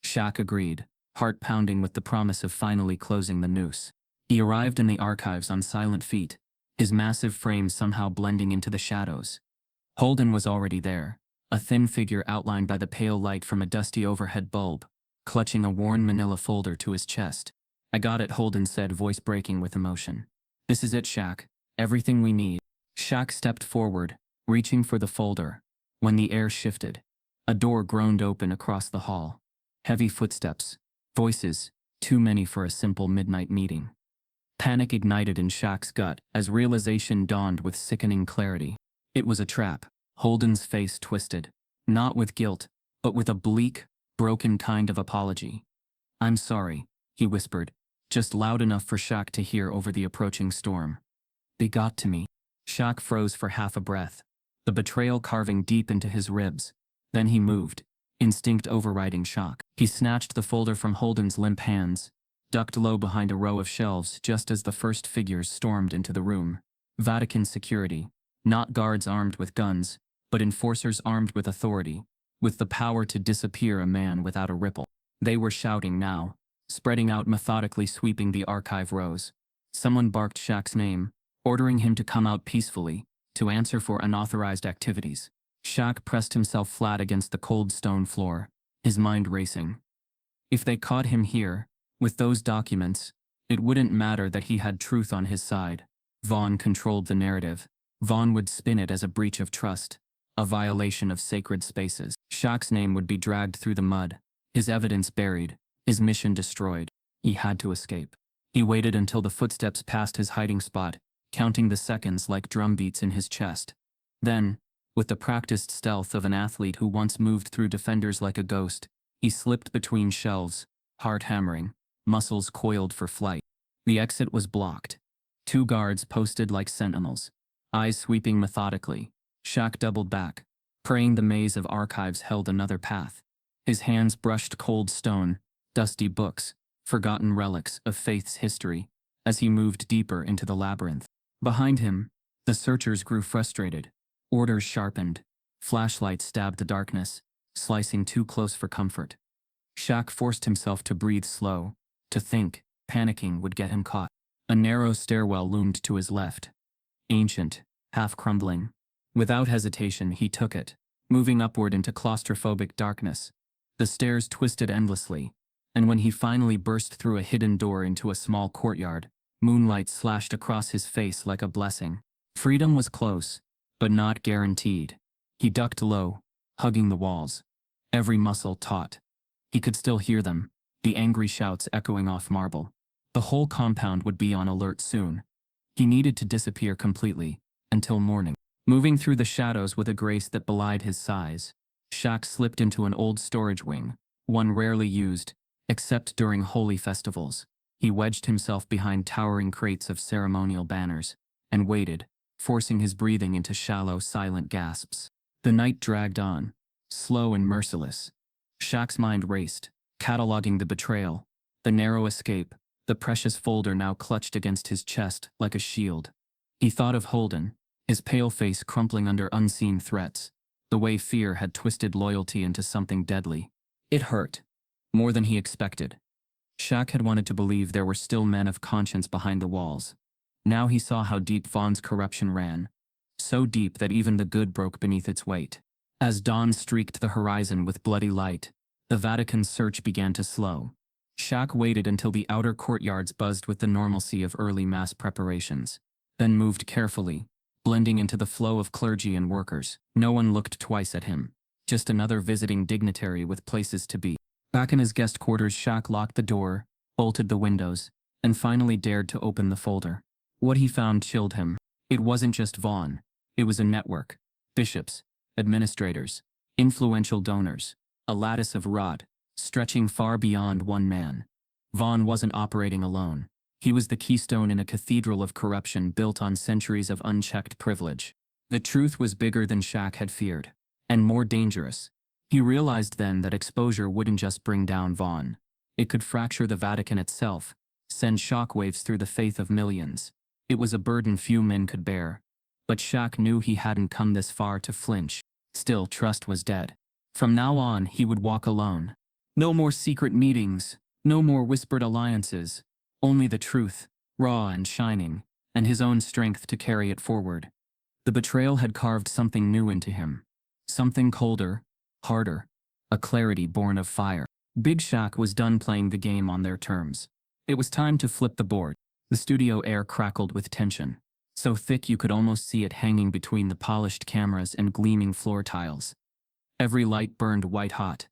Shaq agreed, heart pounding with the promise of finally closing the noose. He arrived in the archives on silent feet, his massive frame somehow blending into the shadows. Holden was already there, a thin figure outlined by the pale light from a dusty overhead bulb, clutching a worn manila folder to his chest. "I got it," Holden said, voice breaking with emotion. "This is it, Shaq. Everything we need." Shaq stepped forward, reaching for the folder. When the air shifted, a door groaned open across the hall. Heavy footsteps, voices, too many for a simple midnight meeting. Panic ignited in Shaq's gut as realization dawned with sickening clarity. It was a trap. Holden's face twisted, not with guilt, but with a bleak, broken kind of apology. "I'm sorry," he whispered, just loud enough for Shaq to hear over the approaching storm. "They got to me." Shaq froze for half a breath, the betrayal carving deep into his ribs. Then he moved, instinct overriding shock. He snatched the folder from Holden's limp hands, ducked low behind a row of shelves just as the first figures stormed into the room. Vatican security, not guards armed with guns, but enforcers armed with authority, with the power to disappear a man without a ripple. They were shouting now, spreading out methodically, sweeping the archive rows. Someone barked Shaq's name, ordering him to come out peacefully, to answer for unauthorized activities. Shaq pressed himself flat against the cold stone floor, his mind racing. If they caught him here, with those documents, it wouldn't matter that he had truth on his side. Vaughn controlled the narrative. Vaughn would spin it as a breach of trust, a violation of sacred spaces. Shaq's name would be dragged through the mud, his evidence buried, his mission destroyed. He had to escape. He waited until the footsteps passed his hiding spot, counting the seconds like drumbeats in his chest. Then, with the practiced stealth of an athlete who once moved through defenders like a ghost, he slipped between shelves, heart hammering, muscles coiled for flight. The exit was blocked. 2 guards posted like sentinels, eyes sweeping methodically. Shaq doubled back, praying the maze of archives held another path. His hands brushed cold stone, dusty books, forgotten relics of faith's history, as he moved deeper into the labyrinth. Behind him, the searchers grew frustrated. Orders sharpened. Flashlights stabbed the darkness, slicing too close for comfort. Shaq forced himself to breathe slow, to think. Panicking would get him caught. A narrow stairwell loomed to his left. Ancient, half-crumbling. Without hesitation, he took it, moving upward into claustrophobic darkness. The stairs twisted endlessly, and when he finally burst through a hidden door into a small courtyard, moonlight slashed across his face like a blessing. Freedom was close, but not guaranteed. He ducked low, hugging the walls, every muscle taut. He could still hear them, the angry shouts echoing off marble. The whole compound would be on alert soon. He needed to disappear completely, until morning. Moving through the shadows with a grace that belied his size, Shaq slipped into an old storage wing, one rarely used, except during holy festivals. He wedged himself behind towering crates of ceremonial banners, and waited, forcing his breathing into shallow, silent gasps. The night dragged on, slow and merciless. Shaq's mind raced, cataloging the betrayal, the narrow escape, the precious folder now clutched against his chest like a shield. He thought of Holden, his pale face crumpling under unseen threats, the way fear had twisted loyalty into something deadly. It hurt, more than he expected. Shaq had wanted to believe there were still men of conscience behind the walls. Now he saw how deep Vaughn's corruption ran, so deep that even the good broke beneath its weight. As dawn streaked the horizon with bloody light, The Vatican's search began to slow. Shaq waited until the outer courtyards buzzed with the normalcy of early mass preparations, then moved carefully, blending into the flow of clergy and workers. No one looked twice at him. Just another visiting dignitary with places to be. Back in his guest quarters, Shaq locked the door, bolted the windows, and finally dared to open the folder. What he found chilled him. It wasn't just Vaughn. It was a network. Bishops, administrators, influential donors, a lattice of rot, stretching far beyond one man. Vaughn wasn't operating alone. He was the keystone in a cathedral of corruption built on centuries of unchecked privilege. The truth was bigger than Shaq had feared, and more dangerous. He realized then that exposure wouldn't just bring down Vaughn. It could fracture the Vatican itself, send shockwaves through the faith of millions. It was a burden few men could bear. But Shaq knew he hadn't come this far to flinch. Still, trust was dead. From now on, he would walk alone. No more secret meetings, no more whispered alliances. Only the truth, raw and shining, and his own strength to carry it forward. The betrayal had carved something new into him. Something colder, harder, a clarity born of fire. Big Shaq was done playing the game on their terms. It was time to flip the board. The studio air crackled with tension, so thick you could almost see it hanging between the polished cameras and gleaming floor tiles. Every light burned white-hot.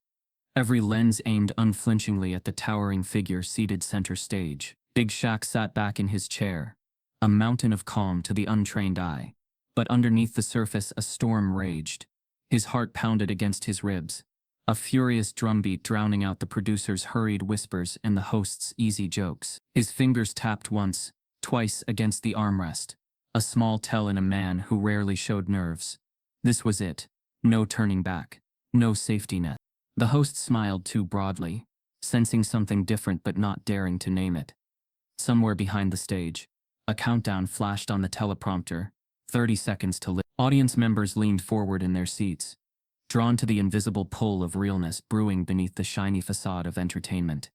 Every lens aimed unflinchingly at the towering figure seated center stage. Big Shaq sat back in his chair, a mountain of calm to the untrained eye. But underneath the surface a storm raged. His heart pounded against his ribs, a furious drumbeat drowning out the producer's hurried whispers and the host's easy jokes. His fingers tapped once, twice against the armrest, a small tell in a man who rarely showed nerves. This was it. No turning back. No safety net. The host smiled too broadly, sensing something different but not daring to name it. Somewhere behind the stage, a countdown flashed on the teleprompter, 30 seconds to live. Audience members leaned forward in their seats, drawn to the invisible pull of realness brewing beneath the shiny facade of entertainment.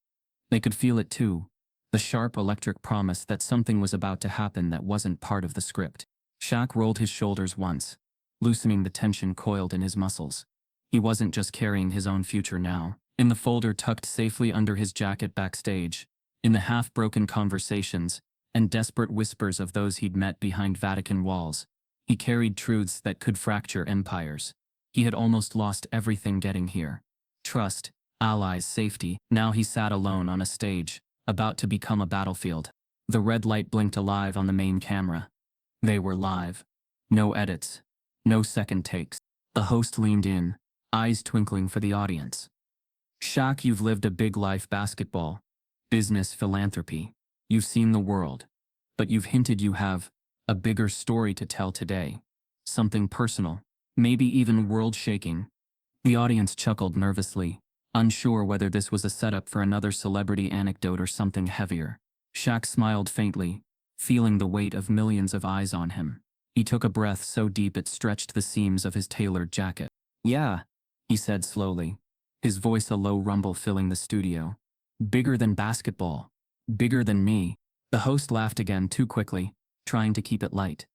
They could feel it too, the sharp electric promise that something was about to happen that wasn't part of the script. Shaq rolled his shoulders once, loosening the tension coiled in his muscles. He wasn't just carrying his own future now. In the folder tucked safely under his jacket backstage, in the half-broken conversations and desperate whispers of those he'd met behind Vatican walls, he carried truths that could fracture empires. He had almost lost everything getting here. Trust, allies, safety. Now he sat alone on a stage, about to become a battlefield. The red light blinked alive on the main camera. They were live. No edits. No second takes. The host leaned in, eyes twinkling for the audience. Shaq, you've lived a big life: basketball, business, philanthropy. You've seen the world. But you've hinted you have a bigger story to tell today. Something personal, maybe even world-shaking. The audience chuckled nervously, unsure whether this was a setup for another celebrity anecdote or something heavier. Shaq smiled faintly, feeling the weight of millions of eyes on him. He took a breath so deep it stretched the seams of his tailored jacket. "Yeah," he said slowly, his voice a low rumble filling the studio. "Bigger than basketball. Bigger than me." The host laughed again too quickly, trying to keep it light.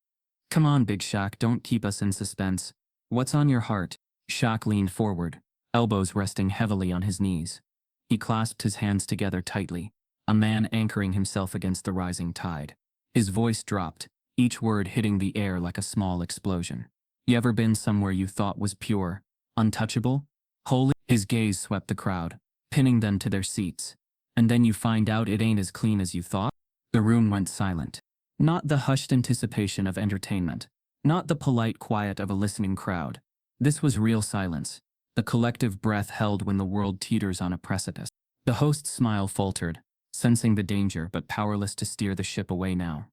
"Come on, Big Shaq, don't keep us in suspense. What's on your heart?" Shaq leaned forward, elbows resting heavily on his knees. He clasped his hands together tightly, a man anchoring himself against the rising tide. His voice dropped, each word hitting the air like a small explosion. "You ever been somewhere you thought was pure, untouchable, holy?" His gaze swept the crowd, pinning them to their seats. "And then you find out it ain't as clean as you thought?" The room went silent. Not the hushed anticipation of entertainment. Not the polite quiet of a listening crowd. This was real silence, the collective breath held when the world teeters on a precipice. The host's smile faltered, sensing the danger but powerless to steer the ship away now.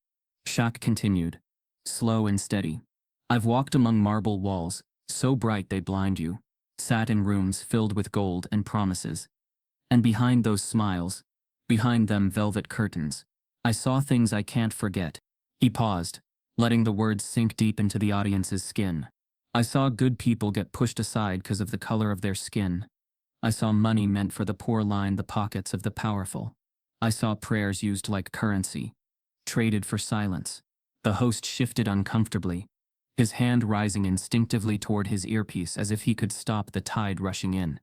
Shaq continued, slow and steady. "I've walked among marble walls, so bright they blind you, sat in rooms filled with gold and promises. And behind those smiles, behind them velvet curtains, I saw things I can't forget." He paused, letting the words sink deep into the audience's skin. "I saw good people get pushed aside because of the color of their skin. I saw money meant for the poor line the pockets of the powerful. I saw prayers used like currency, traded for silence." The host shifted uncomfortably, his hand rising instinctively toward his earpiece as if he could stop the tide rushing in.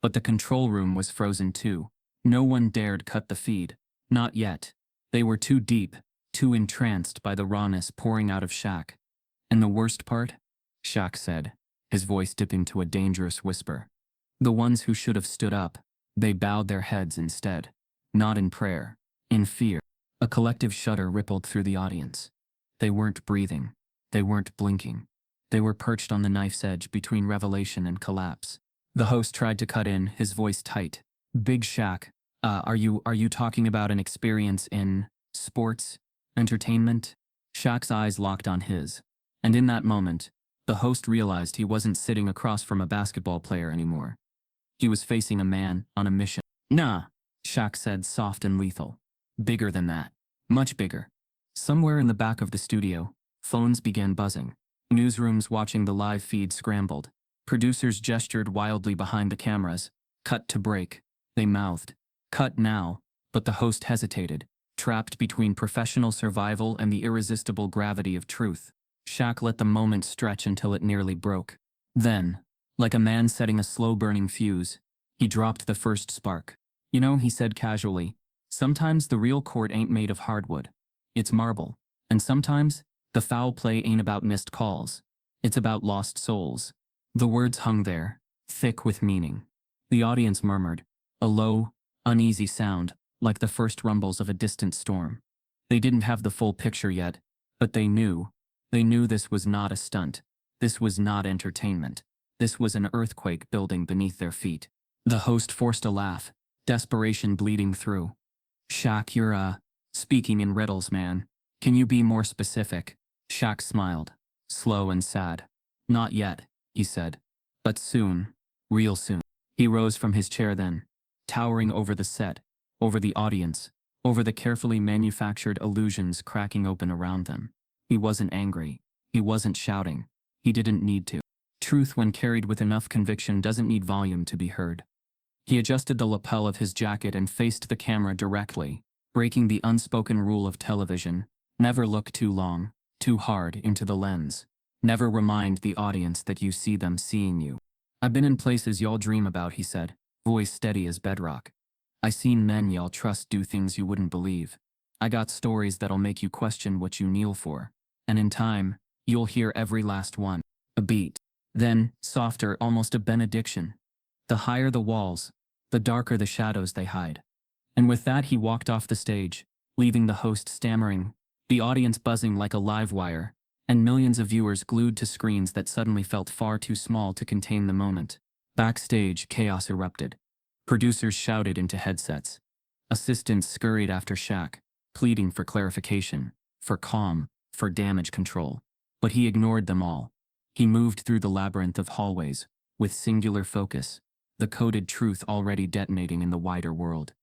But the control room was frozen too. No one dared cut the feed. Not yet. They were too deep, too entranced by the rawness pouring out of Shaq. And the worst part? Shaq said, his voice dipping to a dangerous whisper. The ones who should have stood up, they bowed their heads instead. Not in prayer, in fear. A collective shudder rippled through the audience. They weren't breathing. They weren't blinking. They were perched on the knife's edge between revelation and collapse. The host tried to cut in, his voice tight. Big Shaq, are you talking about an experience in sports? Entertainment? Shaq's eyes locked on his. And in that moment, the host realized he wasn't sitting across from a basketball player anymore. He was facing a man on a mission. Nah, Shaq said, soft and lethal. Bigger than that. Much bigger. Somewhere in the back of the studio, phones began buzzing. Newsrooms watching the live feed scrambled. Producers gestured wildly behind the cameras. Cut to break. They mouthed, "Cut now," but the host hesitated, trapped between professional survival and the irresistible gravity of truth. Shaq let the moment stretch until it nearly broke. Then, like a man setting a slow-burning fuse, he dropped the first spark. "You know," he said casually, "sometimes the real court ain't made of hardwood. It's marble. And sometimes, the foul play ain't about missed calls. It's about lost souls." The words hung there, thick with meaning. The audience murmured, a low, uneasy sound, like the first rumbles of a distant storm. They didn't have the full picture yet, but they knew. They knew this was not a stunt. This was not entertainment. This was an earthquake building beneath their feet. The host forced a laugh, desperation bleeding through. "Shaq, you're, speaking in riddles, man. Can you be more specific?" Shaq smiled, slow and sad. "Not yet," he said. "But soon. Real soon." He rose from his chair then, towering over the set, over the audience, over the carefully manufactured illusions cracking open around them. He wasn't angry. He wasn't shouting. He didn't need to. Truth, when carried with enough conviction, doesn't need volume to be heard. He adjusted the lapel of his jacket and faced the camera directly, breaking the unspoken rule of television: never look too long, too hard into the lens. Never remind the audience that you see them seeing you. "I've been in places y'all dream about," he said, voice steady as bedrock. "I seen men y'all trust do things you wouldn't believe. I got stories that'll make you question what you kneel for. And in time, you'll hear every last one." A beat. Then, softer, almost a benediction. "The higher the walls, the darker the shadows they hide." And with that he walked off the stage, leaving the host stammering, the audience buzzing like a live wire, and millions of viewers glued to screens that suddenly felt far too small to contain the moment. Backstage, chaos erupted. Producers shouted into headsets. Assistants scurried after Shaq, pleading for clarification, for calm, for damage control. But he ignored them all. He moved through the labyrinth of hallways, with singular focus, the coded truth already detonating in the wider world.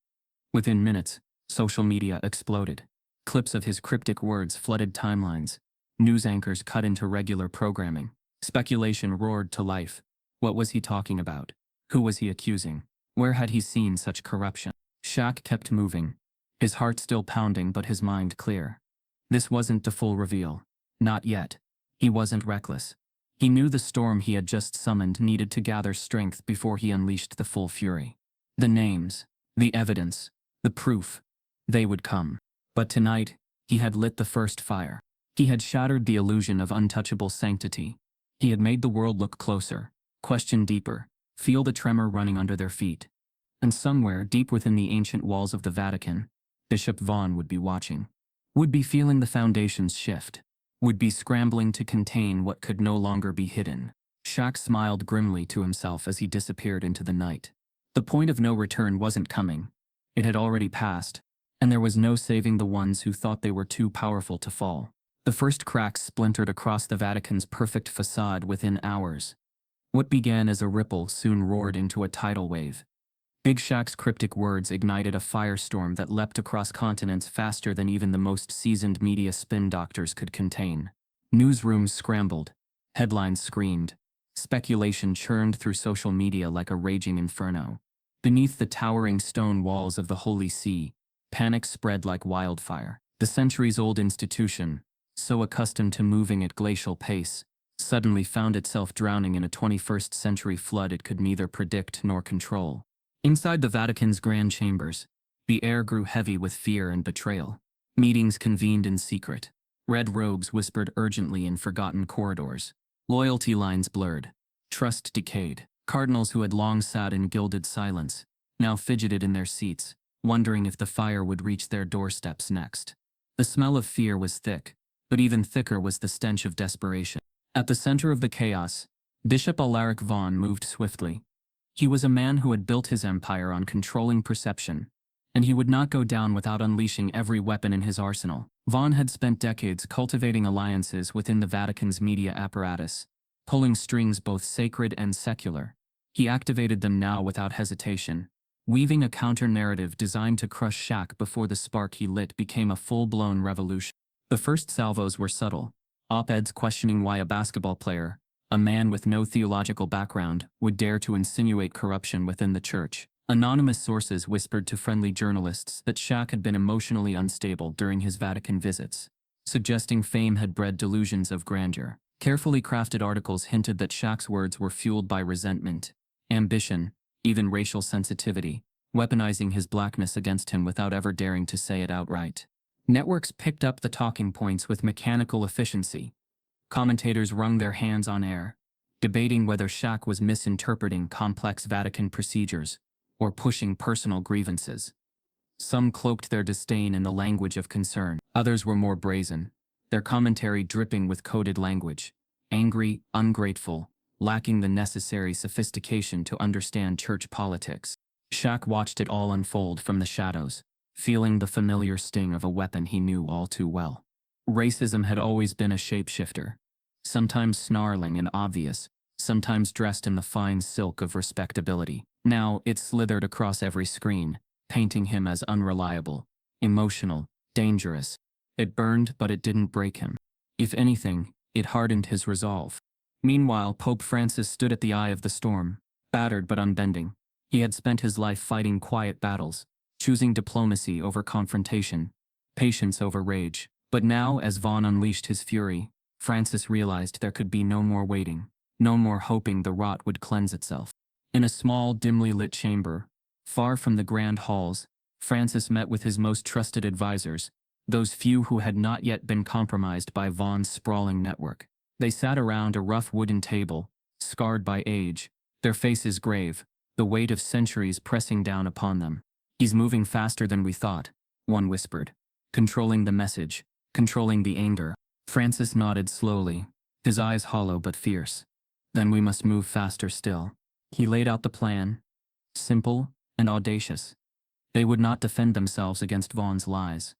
Within minutes, social media exploded. Clips of his cryptic words flooded timelines. News anchors cut into regular programming. Speculation roared to life. What was he talking about? Who was he accusing? Where had he seen such corruption? Shaq kept moving, his heart still pounding but his mind clear. This wasn't the full reveal. Not yet. He wasn't reckless. He knew the storm he had just summoned needed to gather strength before he unleashed the full fury. The names, the evidence, the proof, they would come. But tonight, he had lit the first fire. He had shattered the illusion of untouchable sanctity. He had made the world look closer, question deeper, feel the tremor running under their feet. And somewhere deep within the ancient walls of the Vatican, Bishop Vaughn would be watching. Would be feeling the foundations shift. Would be scrambling to contain what could no longer be hidden. Shaq smiled grimly to himself as he disappeared into the night. The point of no return wasn't coming. It had already passed, and there was no saving the ones who thought they were too powerful to fall. The first cracks splintered across the Vatican's perfect facade within hours. What began as a ripple soon roared into a tidal wave. Big Shaq's cryptic words ignited a firestorm that leapt across continents faster than even the most seasoned media spin doctors could contain. Newsrooms scrambled. Headlines screamed. Speculation churned through social media like a raging inferno. Beneath the towering stone walls of the Holy See, panic spread like wildfire. The centuries-old institution, so accustomed to moving at glacial pace, suddenly found itself drowning in a 21st century flood it could neither predict nor control. Inside the Vatican's grand chambers, the air grew heavy with fear and betrayal. Meetings convened in secret. Red robes whispered urgently in forgotten corridors. Loyalty lines blurred. Trust decayed. Cardinals who had long sat in gilded silence now fidgeted in their seats, wondering if the fire would reach their doorsteps next. The smell of fear was thick, but even thicker was the stench of desperation. At the center of the chaos, Bishop Alaric Vaughan moved swiftly. He was a man who had built his empire on controlling perception, and he would not go down without unleashing every weapon in his arsenal. Vaughan had spent decades cultivating alliances within the Vatican's media apparatus, pulling strings both sacred and secular. He activated them now without hesitation, weaving a counter-narrative designed to crush Shaq before the spark he lit became a full-blown revolution. The first salvos were subtle, op-eds questioning why a basketball player, a man with no theological background, would dare to insinuate corruption within the church. Anonymous sources whispered to friendly journalists that Shaq had been emotionally unstable during his Vatican visits, suggesting fame had bred delusions of grandeur. Carefully crafted articles hinted that Shaq's words were fueled by resentment, ambition, even racial sensitivity, weaponizing his blackness against him without ever daring to say it outright. Networks picked up the talking points with mechanical efficiency. Commentators wrung their hands on air, debating whether Shaq was misinterpreting complex Vatican procedures or pushing personal grievances. Some cloaked their disdain in the language of concern. Others were more brazen, their commentary dripping with coded language, angry, ungrateful, lacking the necessary sophistication to understand church politics. Shaq watched it all unfold from the shadows, feeling the familiar sting of a weapon he knew all too well. Racism had always been a shapeshifter, sometimes snarling and obvious, sometimes dressed in the fine silk of respectability. Now it slithered across every screen, painting him as unreliable, emotional, dangerous. It burned, but it didn't break him. If anything, it hardened his resolve. Meanwhile, Pope Francis stood at the eye of the storm, battered but unbending. He had spent his life fighting quiet battles, choosing diplomacy over confrontation, patience over rage. But now, as Vaughan unleashed his fury, Francis realized there could be no more waiting, no more hoping the rot would cleanse itself. In a small, dimly lit chamber, far from the grand halls, Francis met with his most trusted advisors, those few who had not yet been compromised by Vaughan's sprawling network. They sat around a rough wooden table, scarred by age, their faces grave, the weight of centuries pressing down upon them. "He's moving faster than we thought," one whispered, controlling the message, controlling the anger. Francis nodded slowly, his eyes hollow but fierce. "Then we must move faster still." He laid out the plan, simple and audacious. They would not defend themselves against Vaughan's lies.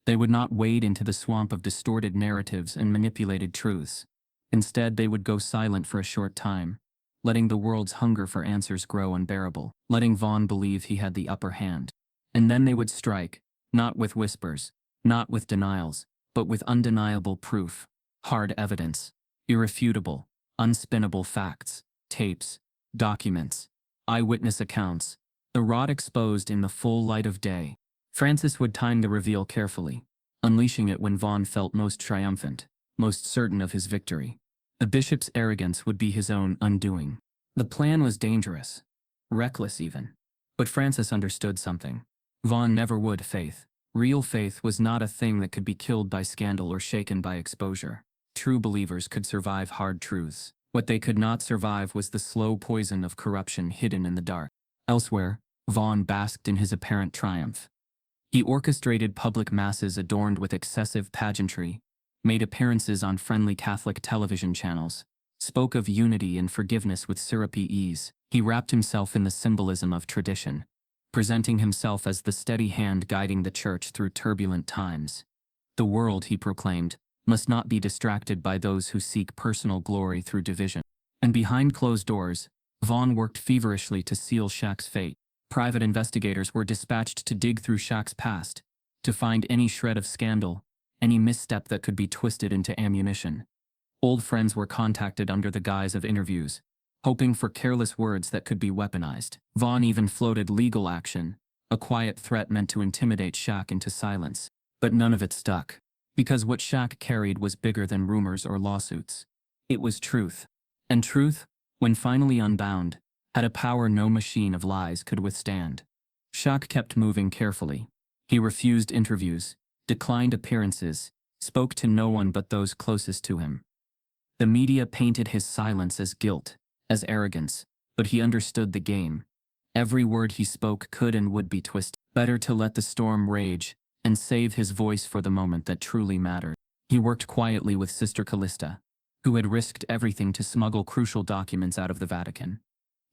They would not wade into the swamp of distorted narratives and manipulated truths. Instead, they would go silent for a short time, letting the world's hunger for answers grow unbearable, letting Vaughan believe he had the upper hand. And then they would strike, not with whispers, not with denials, but with undeniable proof, hard evidence, irrefutable, unspinnable facts, tapes, documents, eyewitness accounts, the rot exposed in the full light of day. Francis would time the reveal carefully, unleashing it when Vaughan felt most triumphant, most certain of his victory. The bishop's arrogance would be his own undoing. The plan was dangerous, reckless even. But Francis understood something. Vaughan never would faith. Real faith was not a thing that could be killed by scandal or shaken by exposure. True believers could survive hard truths. What they could not survive was the slow poison of corruption hidden in the dark. Elsewhere, Vaughan basked in his apparent triumph. He orchestrated public masses adorned with excessive pageantry, made appearances on friendly Catholic television channels, spoke of unity and forgiveness with syrupy ease. He wrapped himself in the symbolism of tradition, presenting himself as the steady hand guiding the church through turbulent times. The world, he proclaimed, must not be distracted by those who seek personal glory through division. And behind closed doors, Vaughan worked feverishly to seal Shaq's fate. Private investigators were dispatched to dig through Shaq's past, to find any shred of scandal, any misstep that could be twisted into ammunition. Old friends were contacted under the guise of interviews, hoping for careless words that could be weaponized. Vaughan even floated legal action, a quiet threat meant to intimidate Shaq into silence. But none of it stuck, because what Shaq carried was bigger than rumors or lawsuits. It was truth. And truth, when finally unbound, had a power no machine of lies could withstand. Shaq kept moving carefully. He refused interviews, declined appearances, spoke to no one but those closest to him. The media painted his silence as guilt, as arrogance, but he understood the game. Every word he spoke could and would be twisted. Better to let the storm rage and save his voice for the moment that truly mattered. He worked quietly with Sister Callista, who had risked everything to smuggle crucial documents out of the Vatican.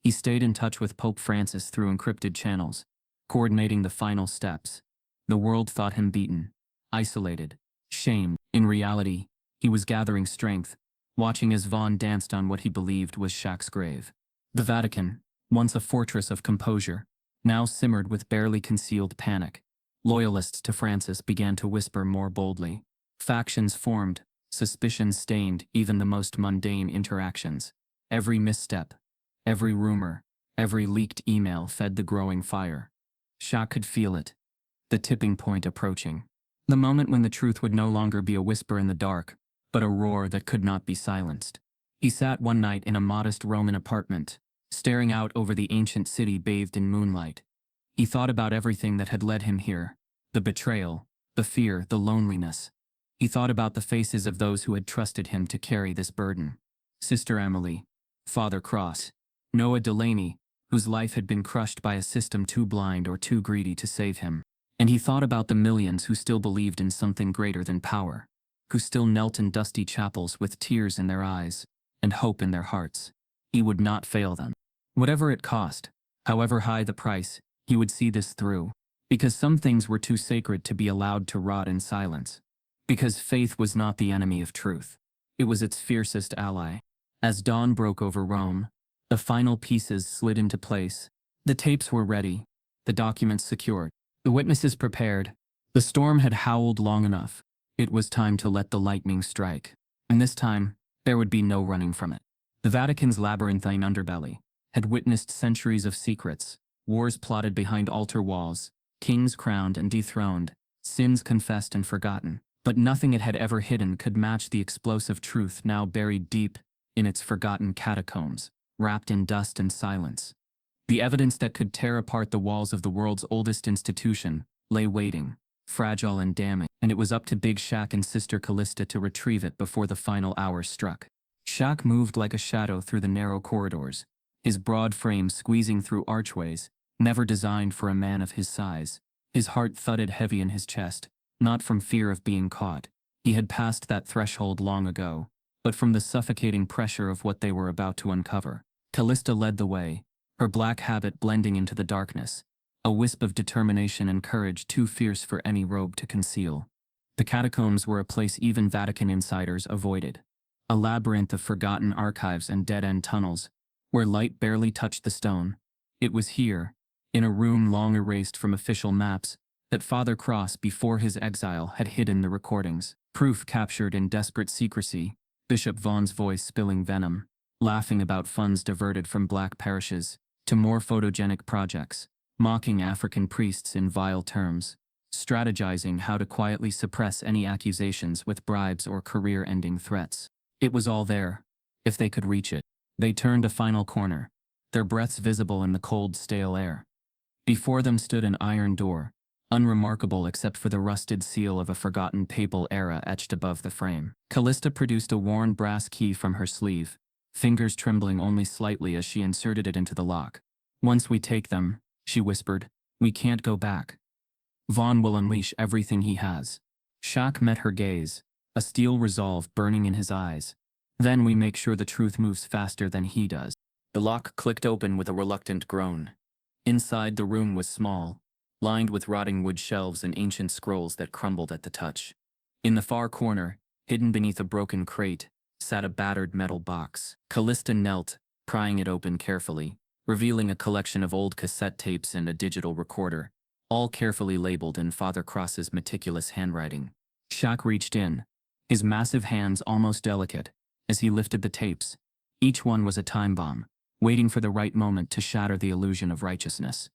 He stayed in touch with Pope Francis through encrypted channels, coordinating the final steps. The world thought him beaten, isolated, shamed. In reality, he was gathering strength, watching as Vaughn danced on what he believed was Shaq's grave. The Vatican, once a fortress of composure, now simmered with barely concealed panic. Loyalists to Francis began to whisper more boldly. Factions formed, suspicion stained even the most mundane interactions. Every misstep, every rumor, every leaked email fed the growing fire. Shaq could feel it, the tipping point approaching. The moment when the truth would no longer be a whisper in the dark, but a roar that could not be silenced. He sat one night in a modest Roman apartment, staring out over the ancient city bathed in moonlight. He thought about everything that had led him here, the betrayal, the fear, the loneliness. He thought about the faces of those who had trusted him to carry this burden. Sister Emily, Father Cross, Noah Delaney, whose life had been crushed by a system too blind or too greedy to save him. And he thought about the millions who still believed in something greater than power, who still knelt in dusty chapels with tears in their eyes and hope in their hearts. He would not fail them. Whatever it cost, however high the price, he would see this through. Because some things were too sacred to be allowed to rot in silence. Because faith was not the enemy of truth. It was its fiercest ally. As dawn broke over Rome, the final pieces slid into place. The tapes were ready, the documents secured, the witnesses prepared. The storm had howled long enough. It was time to let the lightning strike. And this time, there would be no running from it. The Vatican's labyrinthine underbelly had witnessed centuries of secrets, wars plotted behind altar walls, kings crowned and dethroned, sins confessed and forgotten. But nothing it had ever hidden could match the explosive truth now buried deep in its forgotten catacombs, wrapped in dust and silence. The evidence that could tear apart the walls of the world's oldest institution lay waiting, fragile and damning, and it was up to Big Shaq and Sister Callista to retrieve it before the final hour struck. Shaq moved like a shadow through the narrow corridors, his broad frame squeezing through archways, never designed for a man of his size. His heart thudded heavy in his chest, not from fear of being caught. He had passed that threshold long ago, but from the suffocating pressure of what they were about to uncover. Callista led the way, her black habit blending into the darkness, a wisp of determination and courage too fierce for any robe to conceal. The catacombs were a place even Vatican insiders avoided, a labyrinth of forgotten archives and dead-end tunnels, where light barely touched the stone. It was here, in a room long erased from official maps, that Father Cross before his exile had hidden the recordings, proof captured in desperate secrecy, Bishop Vaughn's voice spilling venom, laughing about funds diverted from black parishes to more photogenic projects, mocking African priests in vile terms, strategizing how to quietly suppress any accusations with bribes or career-ending threats. It was all there, if they could reach it. They turned a final corner, their breaths visible in the cold, stale air. Before them stood an iron door, unremarkable except for the rusted seal of a forgotten papal era etched above the frame. Callista produced a worn brass key from her sleeve, fingers trembling only slightly as she inserted it into the lock. "Once we take them," she whispered, "we can't go back. Vaughn will unleash everything he has." Shaq met her gaze, a steel resolve burning in his eyes. "Then we make sure the truth moves faster than he does." The lock clicked open with a reluctant groan. Inside, the room was small, lined with rotting wood shelves and ancient scrolls that crumbled at the touch. In the far corner, hidden beneath a broken crate, sat a battered metal box. Callista knelt, prying it open carefully, revealing a collection of old cassette tapes and a digital recorder, all carefully labeled in Father Cross's meticulous handwriting. Shaq reached in, his massive hands almost delicate, as he lifted the tapes. Each one was a time bomb, waiting for the right moment to shatter the illusion of righteousness.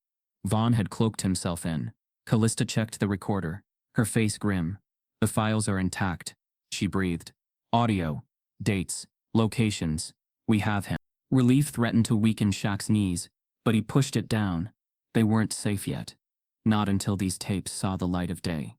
Vaughn had cloaked himself in. Callista checked the recorder, her face grim. "The files are intact," she breathed. "Audio, dates, Locations. We have him. Relief threatened to weaken Shaq's knees, but he pushed it down. They weren't safe yet. Not until these tapes saw the light of day.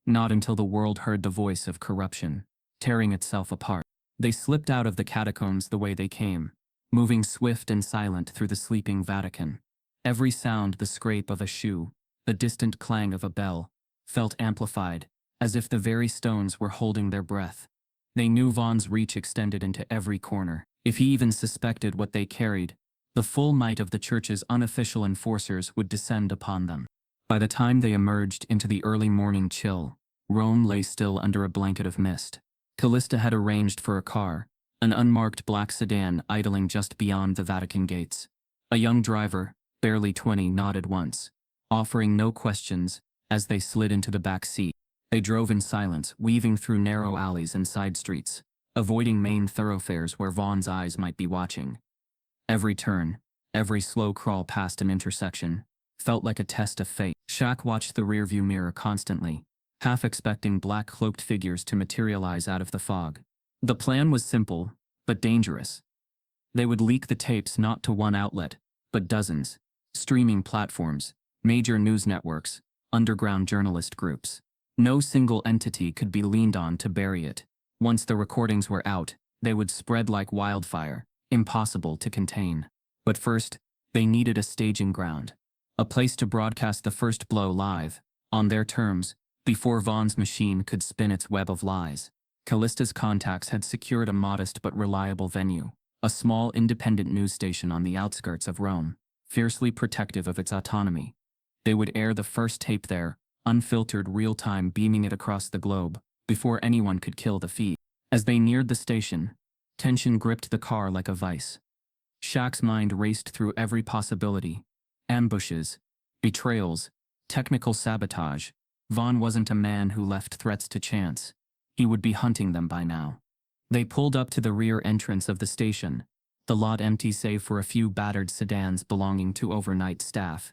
Not until the world heard the voice of corruption, tearing itself apart. They slipped out of the catacombs the way they came, moving swift and silent through the sleeping Vatican. Every sound, the scrape of a shoe, the distant clang of a bell, felt amplified, as if the very stones were holding their breath. They knew Vaughn's reach extended into every corner. If he even suspected what they carried, the full might of the church's unofficial enforcers would descend upon them. By the time they emerged into the early morning chill, Rome lay still under a blanket of mist. Callista had arranged for a car, an unmarked black sedan idling just beyond the Vatican gates. A young driver, barely 20, nodded once, offering no questions as they slid into the back seat. They drove in silence, weaving through narrow alleys and side streets, avoiding main thoroughfares where Vaughn's eyes might be watching. Every turn, every slow crawl past an intersection, felt like a test of fate. Shaq watched the rearview mirror constantly, half expecting black-cloaked figures to materialize out of the fog. The plan was simple, but dangerous. They would leak the tapes not to one outlet, but dozens. Streaming platforms, major news networks, underground journalist groups. No single entity could be leaned on to bury it. Once the recordings were out, they would spread like wildfire, impossible to contain. But first, they needed a staging ground. A place to broadcast the first blow live, on their terms, before Vaughn's machine could spin its web of lies. Callista's contacts had secured a modest but reliable venue, a small independent news station on the outskirts of Rome, fiercely protective of its autonomy. They would air the first tape there, unfiltered real-time, beaming it across the globe, before anyone could kill the feed. As they neared the station, tension gripped the car like a vice. Shaq's mind raced through every possibility. Ambushes, betrayals, technical sabotage. Vaughn wasn't a man who left threats to chance. He would be hunting them by now. They pulled up to the rear entrance of the station, the lot empty save for a few battered sedans belonging to overnight staff.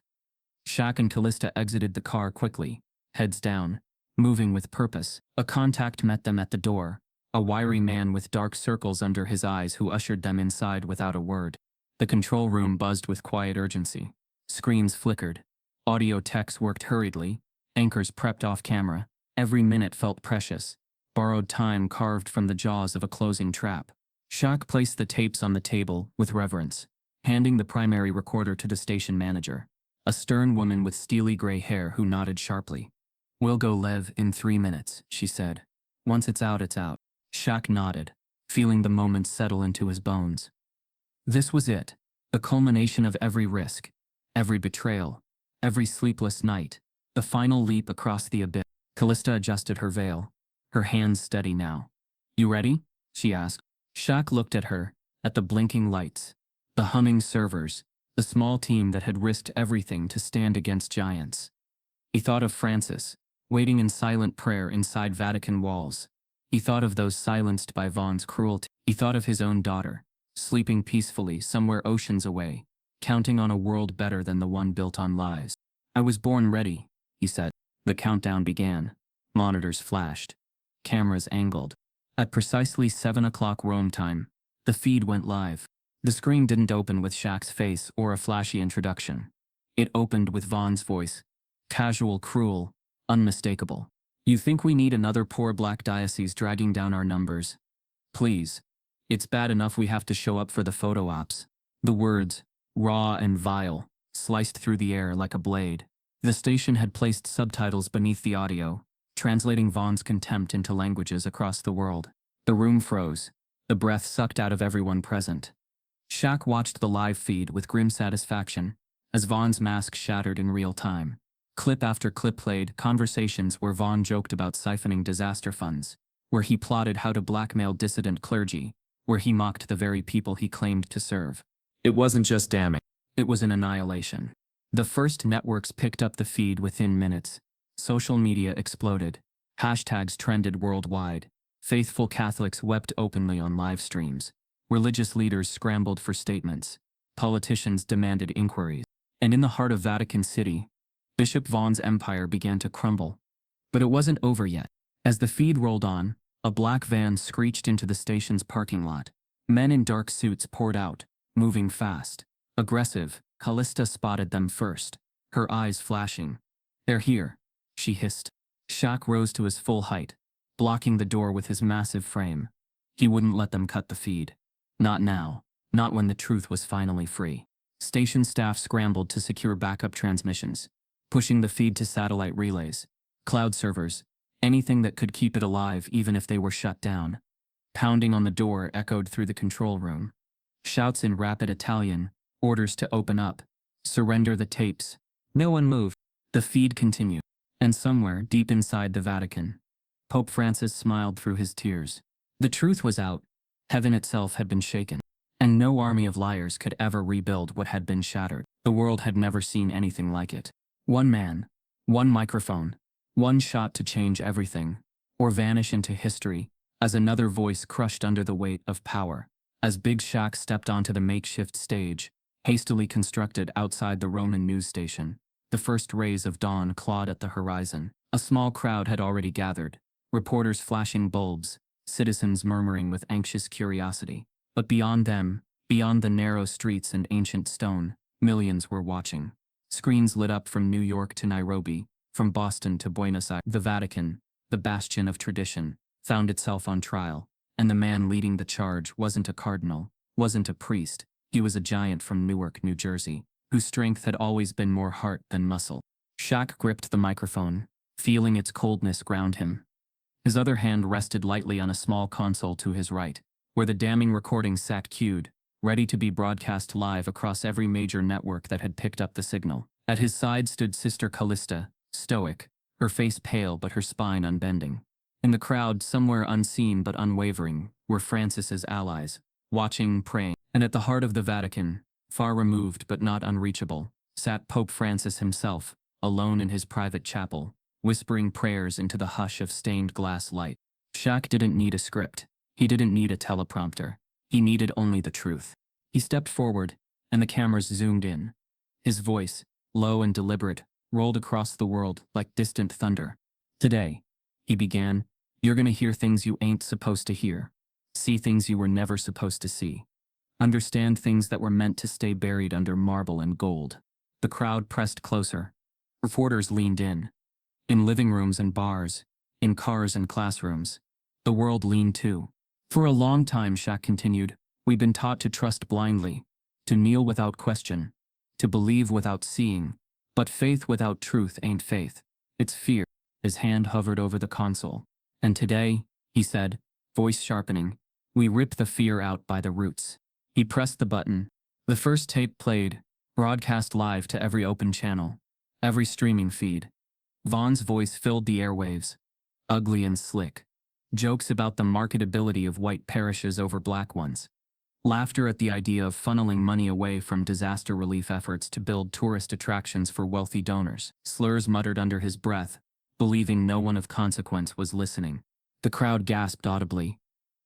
Shaq and Callista exited the car quickly, heads down, moving with purpose. A contact met them at the door, a wiry man with dark circles under his eyes who ushered them inside without a word. The control room buzzed with quiet urgency. Screens flickered. Audio techs worked hurriedly. Anchors prepped off camera. Every minute felt precious. Borrowed time carved from the jaws of a closing trap. Shaq placed the tapes on the table with reverence, handing the primary recorder to the station manager, a stern woman with steely gray hair who nodded sharply. "We'll go live in 3 minutes," she said. "Once it's out, it's out." Shaq nodded, feeling the moment settle into his bones. This was it, the culmination of every risk, every betrayal, every sleepless night, the final leap across the abyss. Callista adjusted her veil, her hands steady now. "You ready?" she asked. Shaq looked at her, at the blinking lights, the humming servers, the small team that had risked everything to stand against giants. He thought of Francis, waiting in silent prayer inside Vatican walls. He thought of those silenced by Vaughn's cruelty. He thought of his own daughter, sleeping peacefully somewhere oceans away, counting on a world better than the one built on lies. "I was born ready," he said. The countdown began. Monitors flashed. Cameras angled. At precisely 7 o'clock Rome time, the feed went live. The screen didn't open with Shaq's face or a flashy introduction. It opened with Vaughn's voice. Casual, cruel, unmistakable. "You think we need another poor black diocese dragging down our numbers? Please. It's bad enough we have to show up for the photo ops." The words, raw and vile, sliced through the air like a blade. The station had placed subtitles beneath the audio, translating Vaughn's contempt into languages across the world. The room froze, the breath sucked out of everyone present. Shaq watched the live feed with grim satisfaction, as Vaughn's mask shattered in real time. Clip after clip played, conversations where Vaughn joked about siphoning disaster funds, where he plotted how to blackmail dissident clergy, where he mocked the very people he claimed to serve. It wasn't just damning, it was an annihilation. The first networks picked up the feed within minutes. Social media exploded. Hashtags trended worldwide. Faithful Catholics wept openly on live streams. Religious leaders scrambled for statements. Politicians demanded inquiries. And in the heart of Vatican City, Bishop Vaughn's empire began to crumble. But it wasn't over yet. As the feed rolled on, a black van screeched into the station's parking lot. Men in dark suits poured out, moving fast. Aggressive, Callista spotted them first, her eyes flashing. "They're here," she hissed. Shaq rose to his full height, blocking the door with his massive frame. He wouldn't let them cut the feed. Not now, not when the truth was finally free. Station staff scrambled to secure backup transmissions, pushing the feed to satellite relays, cloud servers, anything that could keep it alive even if they were shut down. Pounding on the door echoed through the control room. Shouts in rapid Italian, orders to open up, surrender the tapes. No one moved. The feed continued. And somewhere deep inside the Vatican, Pope Francis smiled through his tears. The truth was out. Heaven itself had been shaken. And no army of liars could ever rebuild what had been shattered. The world had never seen anything like it. One man, one microphone, one shot to change everything, or vanish into history, as another voice crushed under the weight of power. As Big Shaq stepped onto the makeshift stage, hastily constructed outside the Roman news station, the first rays of dawn clawed at the horizon. A small crowd had already gathered, reporters flashing bulbs, citizens murmuring with anxious curiosity. But beyond them, beyond the narrow streets and ancient stone, millions were watching. Screens lit up from New York to Nairobi, from Boston to Buenos Aires. The Vatican, the bastion of tradition, found itself on trial, and the man leading the charge wasn't a cardinal, wasn't a priest, he was a giant from Newark, New Jersey, whose strength had always been more heart than muscle. Shaq gripped the microphone, feeling its coldness ground him. His other hand rested lightly on a small console to his right, where the damning recording sat queued, ready to be broadcast live across every major network that had picked up the signal. At his side stood Sister Callista, stoic, her face pale but her spine unbending. In the crowd, somewhere unseen but unwavering, were Francis's allies, watching, praying. And at the heart of the Vatican, far removed but not unreachable, sat Pope Francis himself, alone in his private chapel, whispering prayers into the hush of stained glass light. Shaq didn't need a script. He didn't need a teleprompter. He needed only the truth. He stepped forward, and the cameras zoomed in. His voice, low and deliberate, rolled across the world like distant thunder. "Today," he began, "you're gonna hear things you ain't supposed to hear. See things you were never supposed to see. Understand things that were meant to stay buried under marble and gold." The crowd pressed closer. Reporters leaned in. In living rooms and bars, in cars and classrooms, the world leaned too. "For a long time," Shaq continued, "we've been taught to trust blindly, to kneel without question, to believe without seeing. But faith without truth ain't faith. It's fear." His hand hovered over the console. "And today," he said, voice sharpening, "we rip the fear out by the roots." He pressed the button. The first tape played, broadcast live to every open channel, every streaming feed. Vaughn's voice filled the airwaves, ugly and slick. Jokes about the marketability of white parishes over black ones. Laughter at the idea of funneling money away from disaster relief efforts to build tourist attractions for wealthy donors. Slurs muttered under his breath, believing no one of consequence was listening. The crowd gasped audibly.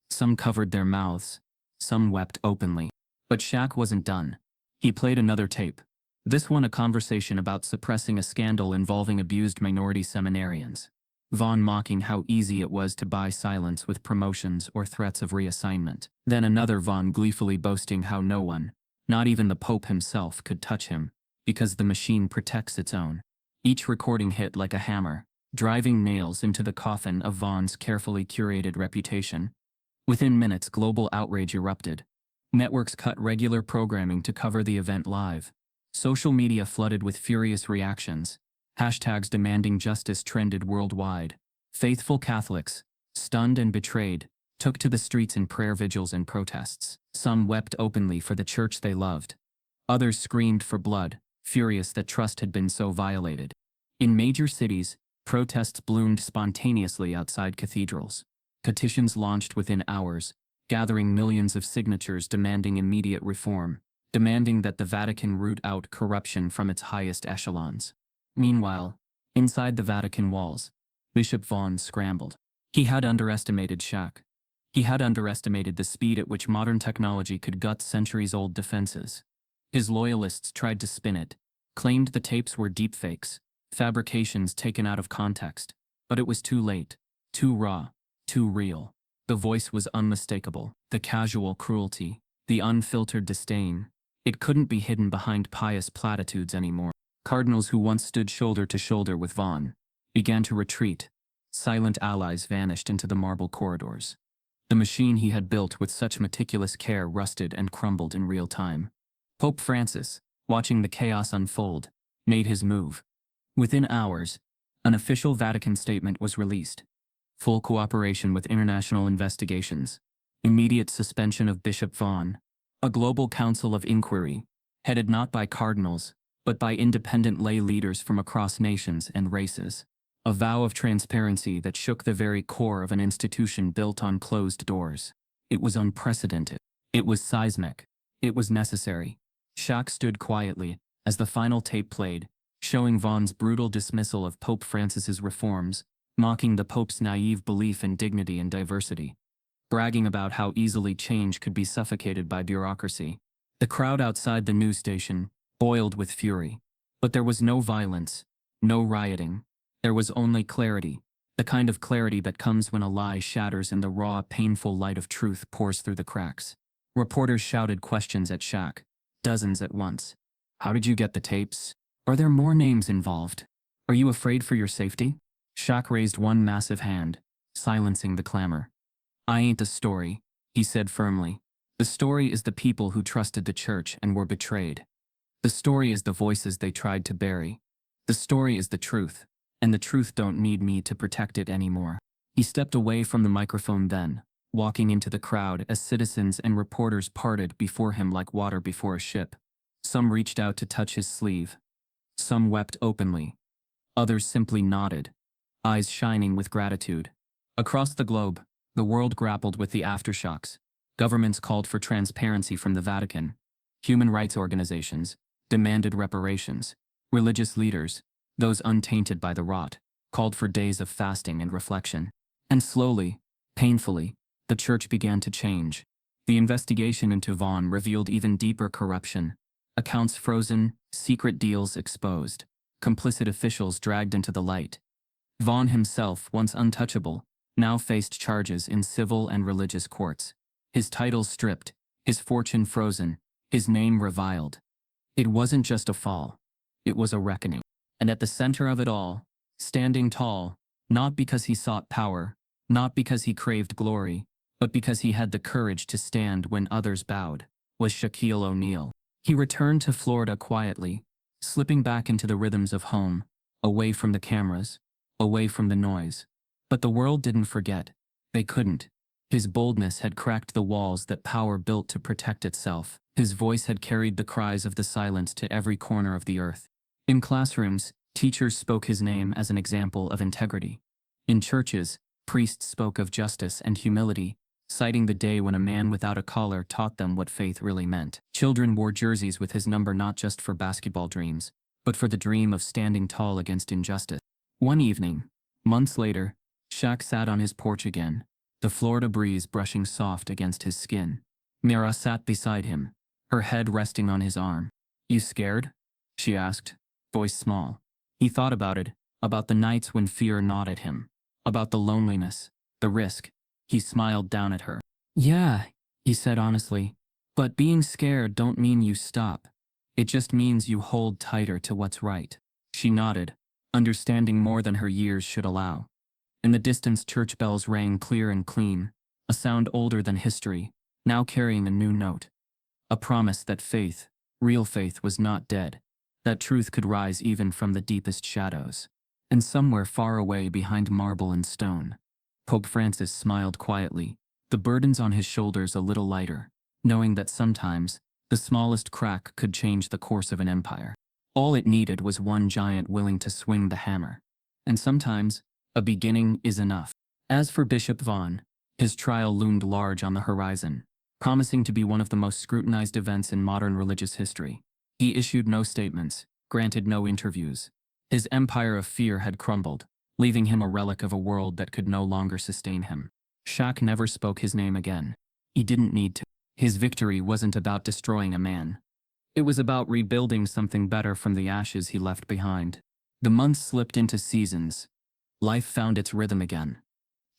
Some covered their mouths. Some wept openly. But Shaq wasn't done. He played another tape. This one a conversation about suppressing a scandal involving abused minority seminarians. Vaughn mocking how easy it was to buy silence with promotions or threats of reassignment. Then another Vaughn gleefully boasting how no one, not even the Pope himself, could touch him, because the machine protects its own. Each recording hit like a hammer, driving nails into the coffin of Vaughn's carefully curated reputation. Within minutes, global outrage erupted. Networks cut regular programming to cover the event live. Social media flooded with furious reactions. Hashtags demanding justice trended worldwide. Faithful Catholics, stunned and betrayed, took to the streets in prayer vigils and protests. Some wept openly for the church they loved. Others screamed for blood, furious that trust had been so violated. In major cities, protests bloomed spontaneously outside cathedrals. Petitions launched within hours, gathering millions of signatures demanding immediate reform, demanding that the Vatican root out corruption from its highest echelons. Meanwhile, inside the Vatican walls, Bishop Vaughn scrambled. He had underestimated Shaq. He had underestimated the speed at which modern technology could gut centuries-old defenses. His loyalists tried to spin it, claimed the tapes were deepfakes, fabrications taken out of context, but it was too late, too raw, too real. The voice was unmistakable, the casual cruelty, the unfiltered disdain. It couldn't be hidden behind pious platitudes anymore. Cardinals who once stood shoulder to shoulder with Vaughan began to retreat. Silent allies vanished into the marble corridors. The machine he had built with such meticulous care rusted and crumbled in real time. Pope Francis, watching the chaos unfold, made his move. Within hours, an official Vatican statement was released. Full cooperation with international investigations. Immediate suspension of Bishop Vaughan. A global council of inquiry, headed not by cardinals, but by independent lay leaders from across nations and races. A vow of transparency that shook the very core of an institution built on closed doors. It was unprecedented. It was seismic. It was necessary. Shaq stood quietly as the final tape played, showing Vaughan's brutal dismissal of Pope Francis's reforms, mocking the Pope's naive belief in dignity and diversity, bragging about how easily change could be suffocated by bureaucracy. The crowd outside the news station boiled with fury. But there was no violence, no rioting. There was only clarity, the kind of clarity that comes when a lie shatters and the raw, painful light of truth pours through the cracks. Reporters shouted questions at Shaq, dozens at once. How did you get the tapes? Are there more names involved? Are you afraid for your safety? Shaq raised one massive hand, silencing the clamor. I ain't the story, he said firmly. The story is the people who trusted the church and were betrayed. The story is the voices they tried to bury. The story is the truth, and the truth don't need me to protect it anymore. He stepped away from the microphone then, walking into the crowd as citizens and reporters parted before him like water before a ship. Some reached out to touch his sleeve. Some wept openly. Others simply nodded, eyes shining with gratitude. Across the globe, the world grappled with the aftershocks. Governments called for transparency from the Vatican. Human rights organizations demanded reparations. Religious leaders, those untainted by the rot, called for days of fasting and reflection. And slowly, painfully, the church began to change. The investigation into Vaughan revealed even deeper corruption. Accounts frozen, secret deals exposed, complicit officials dragged into the light. Vaughan himself, once untouchable, now faced charges in civil and religious courts. His titles stripped, his fortune frozen, his name reviled. It wasn't just a fall. It was a reckoning. And at the center of it all, standing tall, not because he sought power, not because he craved glory, but because he had the courage to stand when others bowed, was Shaquille O'Neal. He returned to Florida quietly, slipping back into the rhythms of home, away from the cameras, away from the noise. But the world didn't forget. They couldn't. His boldness had cracked the walls that power built to protect itself. His voice had carried the cries of the silent to every corner of the earth. In classrooms, teachers spoke his name as an example of integrity. In churches, priests spoke of justice and humility, citing the day when a man without a collar taught them what faith really meant. Children wore jerseys with his number not just for basketball dreams, but for the dream of standing tall against injustice. One evening, months later, Shaq sat on his porch again, the Florida breeze brushing soft against his skin. Mira sat beside him, her head resting on his arm. You scared? She asked, voice small. He thought about it, about the nights when fear gnawed at him, about the loneliness, the risk. He smiled down at her. Yeah, he said honestly, but being scared don't mean you stop. It just means you hold tighter to what's right. She nodded, understanding more than her years should allow. In the distance, church bells rang clear and clean, a sound older than history, now carrying a new note. A promise that faith, real faith, was not dead, that truth could rise even from the deepest shadows. And somewhere far away behind marble and stone, Pope Francis smiled quietly, the burdens on his shoulders a little lighter, knowing that sometimes the smallest crack could change the course of an empire. All it needed was one giant willing to swing the hammer. And sometimes, a beginning is enough. As for Bishop Vaughan, his trial loomed large on the horizon, promising to be one of the most scrutinized events in modern religious history. He issued no statements, granted no interviews. His empire of fear had crumbled, leaving him a relic of a world that could no longer sustain him. Shaq never spoke his name again. He didn't need to. His victory wasn't about destroying a man. It was about rebuilding something better from the ashes he left behind. The months slipped into seasons. Life found its rhythm again.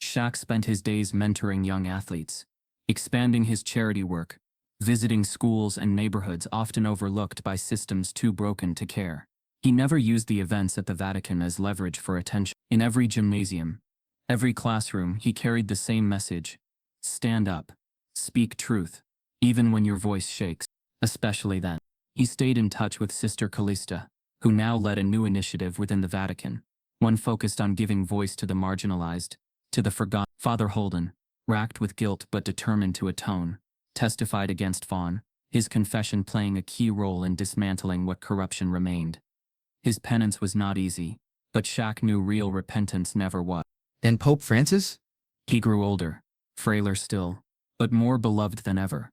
Shaq spent his days mentoring young athletes, expanding his charity work, visiting schools and neighborhoods often overlooked by systems too broken to care. He never used the events at the Vatican as leverage for attention. In every gymnasium, every classroom, he carried the same message: stand up, speak truth, even when your voice shakes. Especially then, he stayed in touch with Sister Callista, who now led a new initiative within the Vatican, one focused on giving voice to the marginalized, to the forgotten. Father Holden, racked with guilt but determined to atone, testified against Vaughn, his confession playing a key role in dismantling what corruption remained. His penance was not easy, but Shaq knew real repentance never was. And Pope Francis? He grew older, frailer still, but more beloved than ever.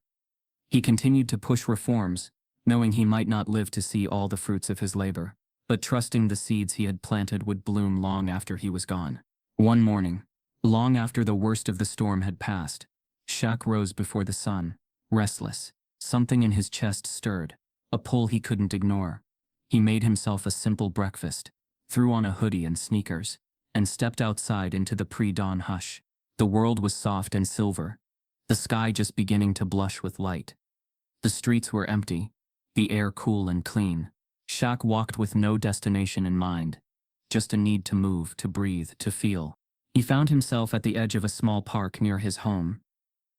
He continued to push reforms, knowing he might not live to see all the fruits of his labor, but trusting the seeds he had planted would bloom long after he was gone. One morning, long after the worst of the storm had passed, Shaq rose before the sun, restless. Something in his chest stirred, a pull he couldn't ignore. He made himself a simple breakfast, threw on a hoodie and sneakers, and stepped outside into the pre-dawn hush. The world was soft and silver, the sky just beginning to blush with light. The streets were empty, the air cool and clean. Shaq walked with no destination in mind, just a need to move, to breathe, to feel. He found himself at the edge of a small park near his home.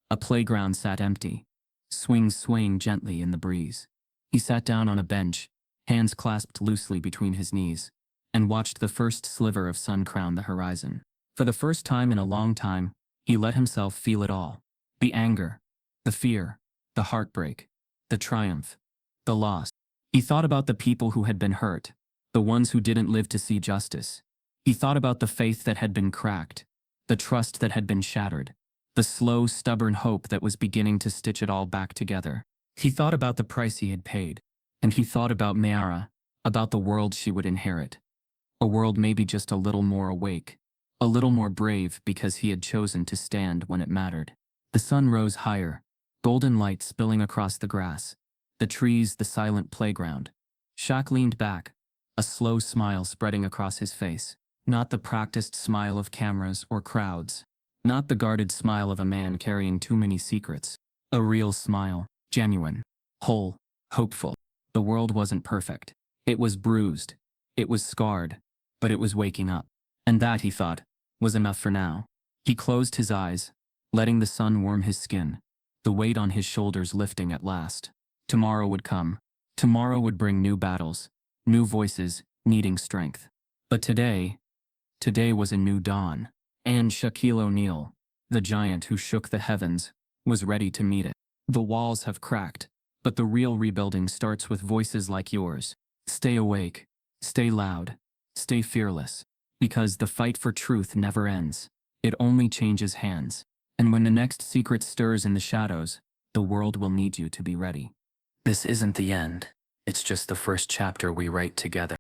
A playground sat empty, swings swaying gently in the breeze. He sat down on a bench, hands clasped loosely between his knees, and watched the first sliver of sun crown the horizon. For the first time in a long time, he let himself feel it all. The anger, the fear, the heartbreak, the triumph, the loss. He thought about the people who had been hurt, the ones who didn't live to see justice. He thought about the faith that had been cracked, the trust that had been shattered, the slow, stubborn hope that was beginning to stitch it all back together. He thought about the price he had paid, and he thought about Mayara, about the world she would inherit. A world maybe just a little more awake, a little more brave because he had chosen to stand when it mattered. The sun rose higher, golden light spilling across the grass, the trees, the silent playground. Shaq leaned back, a slow smile spreading across his face. Not the practiced smile of cameras or crowds. Not the guarded smile of a man carrying too many secrets. A real smile, genuine, whole, hopeful. The world wasn't perfect. It was bruised. It was scarred. But it was waking up. And that, he thought, was enough for now. He closed his eyes, letting the sun warm his skin, the weight on his shoulders lifting at last. Tomorrow would come. Tomorrow would bring new battles, new voices, needing strength. But today was a new dawn. And Shaquille O'Neal, the giant who shook the heavens, was ready to meet it. The walls have cracked, but the real rebuilding starts with voices like yours. Stay awake, stay loud, stay fearless, because the fight for truth never ends. It only changes hands. And when the next secret stirs in the shadows, the world will need you to be ready. This isn't the end. It's just the first chapter we write together.